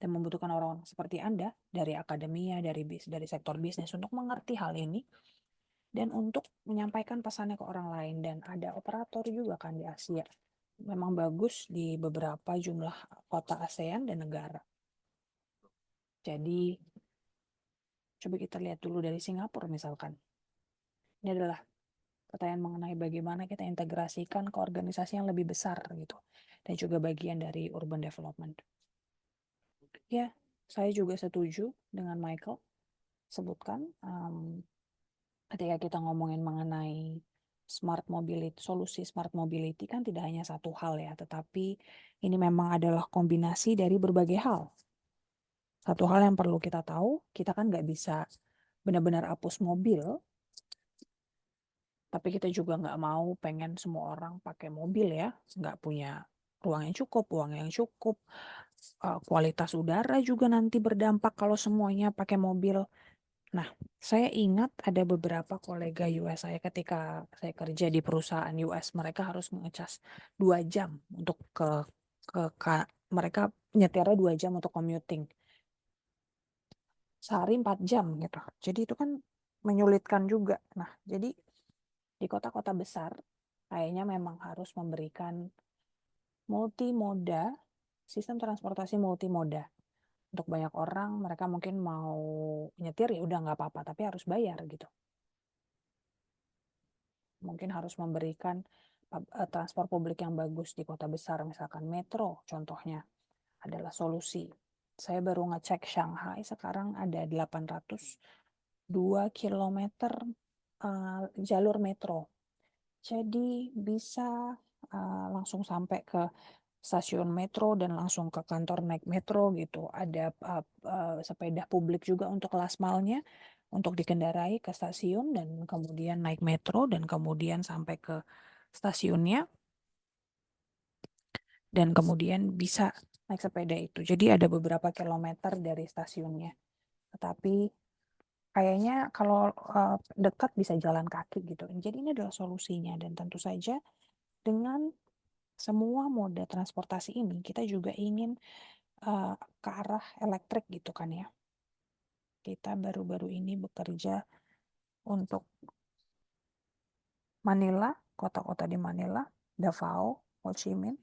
dan membutuhkan orang-orang seperti Anda dari akademia, dari sektor bisnis untuk mengerti hal ini dan untuk menyampaikan pesannya ke orang lain. Dan ada operator juga kan di Asia. Memang bagus di beberapa jumlah kota ASEAN dan negara. Jadi coba kita lihat dulu dari Singapura misalkan. Ini adalah pertanyaan mengenai bagaimana kita integrasikan ke organisasi yang lebih besar gitu. Dan juga bagian dari urban development. Ya, saya juga setuju dengan Michael sebutkan ketika kita ngomongin mengenai smart mobility, solusi smart mobility kan tidak hanya satu hal ya, tetapi ini memang adalah kombinasi dari berbagai hal. Satu hal yang perlu kita tahu, kita kan nggak bisa benar-benar hapus mobil, tapi kita juga nggak mau pengen semua orang pakai mobil ya, nggak punya ruang yang cukup, uang yang cukup, kualitas udara juga nanti berdampak kalau semuanya pakai mobil. Nah, saya ingat ada beberapa kolega US saya ketika saya kerja di perusahaan US, mereka harus ngecas 2 jam untuk mereka nyetirnya 2 jam untuk commuting. Sehari 4 jam gitu. Jadi itu kan menyulitkan juga. Nah, jadi di kota-kota besar kayaknya memang harus memberikan multimoda, sistem transportasi multimoda. Untuk banyak orang, mereka mungkin mau nyetir ya udah nggak apa-apa, tapi harus bayar gitu. Mungkin harus memberikan transport publik yang bagus di kota besar, misalkan metro contohnya adalah solusi. Saya baru ngecek Shanghai, sekarang ada 802 km jalur metro. Jadi bisa langsung sampai ke stasiun metro dan langsung ke kantor naik metro gitu. Ada sepeda publik juga untuk last mile-nya untuk dikendarai ke stasiun dan kemudian naik metro dan kemudian sampai ke stasiunnya dan kemudian bisa naik sepeda itu. Jadi ada beberapa kilometer dari stasiunnya. Tetapi kayaknya kalau dekat bisa jalan kaki gitu. Jadi ini adalah solusinya, dan tentu saja dengan semua moda transportasi ini kita juga ingin ke arah elektrik gitu kan ya. Kita baru-baru ini bekerja untuk Manila, kota-kota di Manila, Davao, Ho Chi Minh,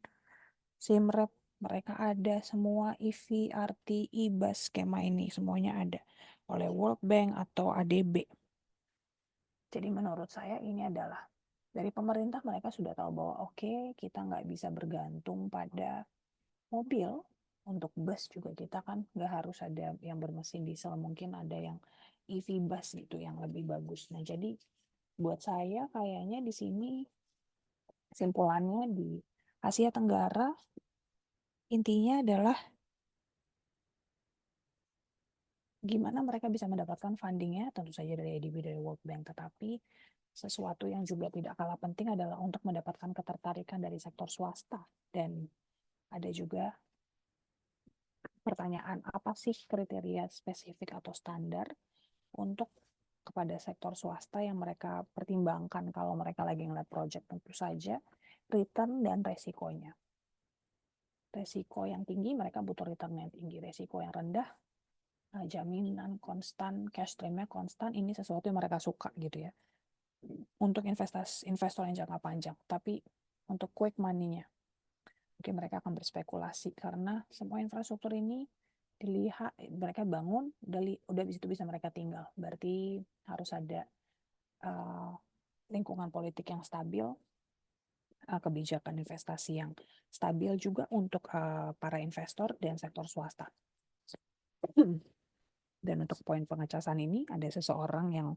Siem Reap, mereka ada semua EV, RT, e-bus skema ini semuanya ada oleh World Bank atau ADB. Jadi menurut saya ini adalah dari pemerintah, mereka sudah tahu bahwa oke, kita nggak bisa bergantung pada mobil. Untuk bus juga kita kan nggak harus ada yang bermesin diesel, mungkin ada yang EV bus gitu yang lebih bagus. Nah jadi buat saya kayaknya di sini kesimpulannya di Asia Tenggara intinya adalah gimana mereka bisa mendapatkan fundingnya, tentu saja dari ADB, dari World Bank, tetapi sesuatu yang juga tidak kalah penting adalah untuk mendapatkan ketertarikan dari sektor swasta. Dan ada juga pertanyaan, apa sih kriteria spesifik atau standar untuk kepada sektor swasta yang mereka pertimbangkan kalau mereka lagi ngeliat project. Tentu saja return dan resikonya. Resiko yang tinggi mereka butuh return yang tinggi, resiko yang rendah jaminan konstan, cash stream-nya konstan, ini sesuatu yang mereka suka gitu ya. Untuk investor yang jangka panjang, tapi untuk quick money-nya, mungkin mereka akan berspekulasi karena semua infrastruktur ini dilihat mereka bangun, udah itu bisa mereka tinggal. Berarti harus ada lingkungan politik yang stabil, kebijakan investasi yang stabil juga untuk para investor dan sektor swasta. Dan untuk poin pengecasan ini ada seseorang yang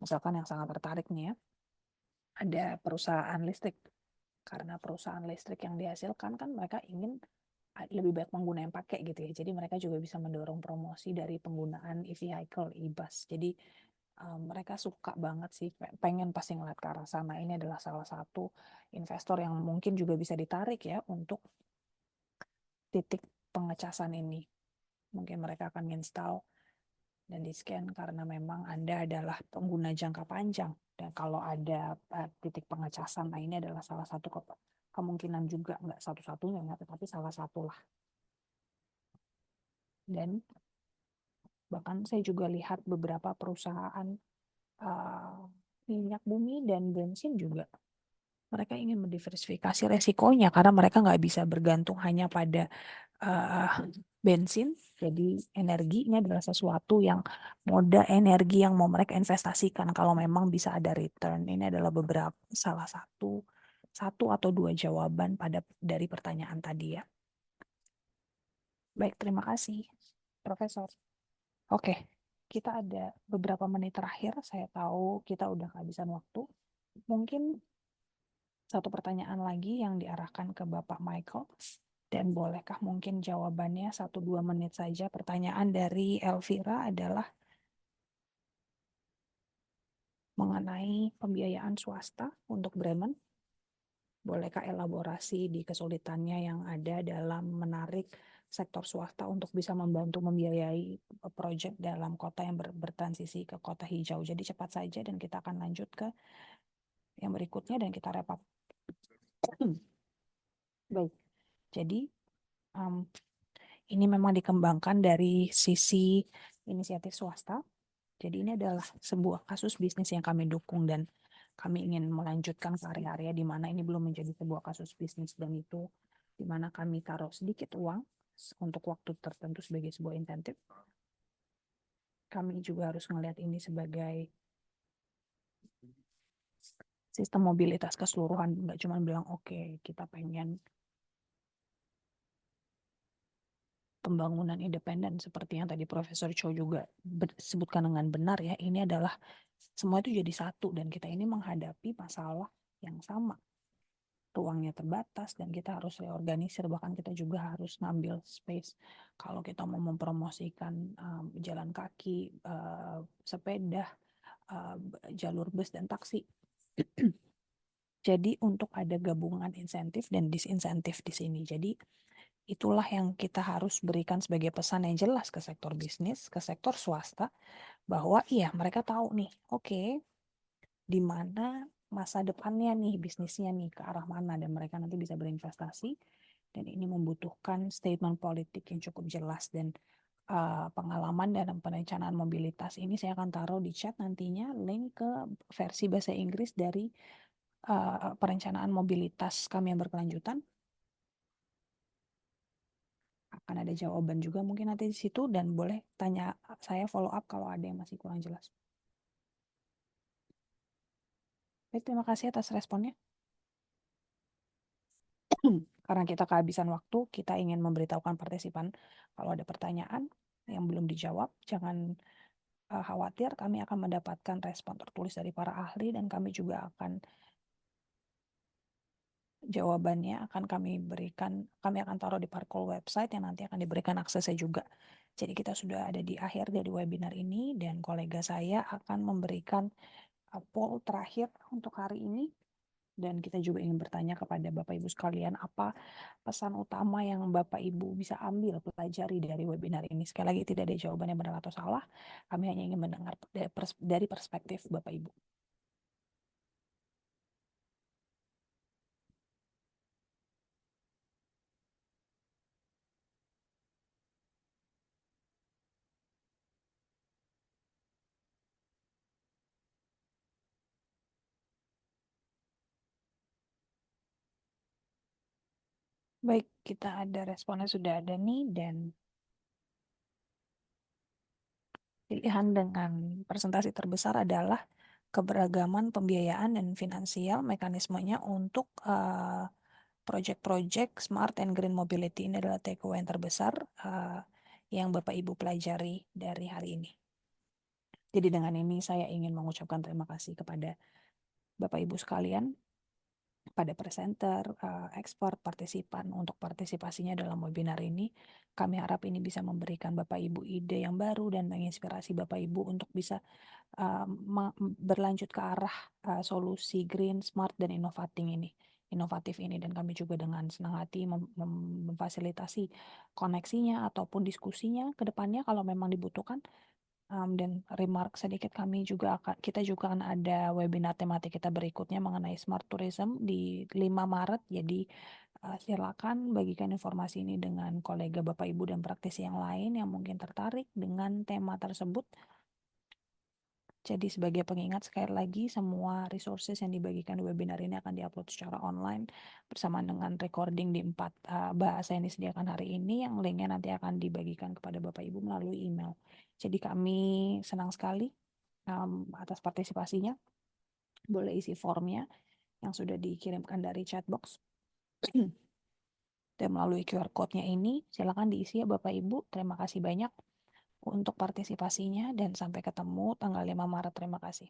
misalkan yang sangat tertarik nih ya, ada perusahaan listrik. Karena perusahaan listrik yang dihasilkan kan mereka ingin lebih banyak pengguna yang pakai gitu ya. Jadi mereka juga bisa mendorong promosi dari penggunaan e-vehicle, e-bus. Jadi mereka suka banget sih, pengen pasti ngeliat ke arah sana. Ini adalah salah satu investor yang mungkin juga bisa ditarik ya untuk titik pengecasan ini. Mungkin mereka akan install dan di-scan karena memang Anda adalah pengguna jangka panjang. Dan kalau ada titik pengecasan, nah ini adalah salah satu kemungkinan juga, nggak satu-satunya ya, tetapi salah satu lah. Dan bahkan saya juga lihat beberapa perusahaan minyak bumi dan bensin juga. Mereka ingin mendiversifikasi resikonya karena mereka nggak bisa bergantung hanya pada bensin. Jadi energi ini adalah sesuatu yang moda energi yang mau mereka investasikan kalau memang bisa ada return. Ini adalah salah satu atau dua jawaban dari pertanyaan tadi ya. Baik, terima kasih, Profesor. Oke, kita ada beberapa menit terakhir. Saya tahu kita udah kehabisan waktu. Mungkin satu pertanyaan lagi yang diarahkan ke Bapak Michael. Dan bolehkah mungkin jawabannya 1-2 menit saja. Pertanyaan dari Elvira adalah mengenai pembiayaan swasta untuk Bremen. Bolehkah elaborasi di kesulitannya yang ada dalam menarik sektor swasta untuk bisa membantu membiayai proyek dalam kota yang bertransisi ke kota hijau. Jadi cepat saja dan kita akan lanjut ke yang berikutnya dan kita wrap up. Baik, jadi ini memang dikembangkan dari sisi inisiatif swasta. Jadi ini adalah sebuah kasus bisnis yang kami dukung dan kami ingin melanjutkan ke area-area di mana ini belum menjadi sebuah kasus bisnis dan itu di mana kami taruh sedikit uang untuk waktu tertentu sebagai sebuah insentif. Kami juga harus melihat ini sebagai sistem mobilitas keseluruhan, nggak cuma bilang oke, kita pengen pembangunan independen seperti yang tadi Profesor Cho juga sebutkan dengan benar ya, ini adalah semua itu jadi satu dan kita ini menghadapi masalah yang sama. Ruangnya terbatas dan kita harus reorganisir, bahkan kita juga harus ngambil space. Kalau kita mau mempromosikan jalan kaki, sepeda, jalur bus dan taksi. Jadi untuk ada gabungan insentif dan disinsentif di sini. Jadi itulah yang kita harus berikan sebagai pesan yang jelas ke sektor bisnis, ke sektor swasta, bahwa iya mereka tahu nih, oke, di mana masa depannya nih, bisnisnya nih, ke arah mana, dan mereka nanti bisa berinvestasi, dan ini membutuhkan statement politik yang cukup jelas, dan pengalaman dalam perencanaan mobilitas ini saya akan taruh di chat nantinya, link ke versi bahasa Inggris dari perencanaan mobilitas kami yang berkelanjutan. Akan ada jawaban juga mungkin nanti di situ, dan boleh tanya saya follow up kalau ada yang masih kurang jelas. Baik, terima kasih atas responnya. Karena kita kehabisan waktu, kita ingin memberitahukan partisipan kalau ada pertanyaan yang belum dijawab, jangan khawatir, kami akan mendapatkan respon tertulis dari para ahli dan kami juga akan jawabannya akan kami akan taruh di Parkol website yang nanti akan diberikan aksesnya juga. Jadi kita sudah ada di akhir dari webinar ini dan kolega saya akan memberikan poll terakhir untuk hari ini. Dan kita juga ingin bertanya kepada Bapak Ibu sekalian, apa pesan utama yang Bapak Ibu bisa ambil, pelajari dari webinar ini. Sekali lagi tidak ada jawaban yang benar atau salah, kami hanya ingin mendengar dari perspektif Bapak Ibu. Baik, kita ada responnya sudah ada nih, dan pilihan dengan presentasi terbesar adalah keberagaman pembiayaan dan finansial mekanismenya untuk proyek-proyek Smart and Green Mobility. Ini adalah takeaway yang terbesar yang Bapak Ibu pelajari dari hari ini. Jadi dengan ini saya ingin mengucapkan terima kasih kepada Bapak Ibu sekalian, pada presenter, expert, partisipan untuk partisipasinya dalam webinar ini. Kami harap ini bisa memberikan Bapak Ibu ide yang baru dan menginspirasi Bapak Ibu untuk bisa berlanjut ke arah solusi green, smart, dan inovatif ini. Dan kami juga dengan senang hati memfasilitasi koneksinya ataupun diskusinya ke depannya kalau memang dibutuhkan. Dan remark sedikit, kita juga akan ada webinar tematik kita berikutnya mengenai smart tourism di 5 Maret. Jadi silakan bagikan informasi ini dengan kolega Bapak Ibu dan praktisi yang lain yang mungkin tertarik dengan tema tersebut. Jadi sebagai pengingat, sekali lagi semua resources yang dibagikan di webinar ini akan diupload secara online bersama dengan recording di 4 bahasa yang disediakan hari ini, yang linknya nanti akan dibagikan kepada Bapak Ibu melalui email. Jadi kami senang sekali atas partisipasinya. Boleh isi formnya yang sudah dikirimkan dari chatbox. Dan melalui QR code-nya ini, silakan diisi ya Bapak Ibu. Terima kasih banyak untuk partisipasinya dan sampai ketemu tanggal 5 Maret. Terima kasih.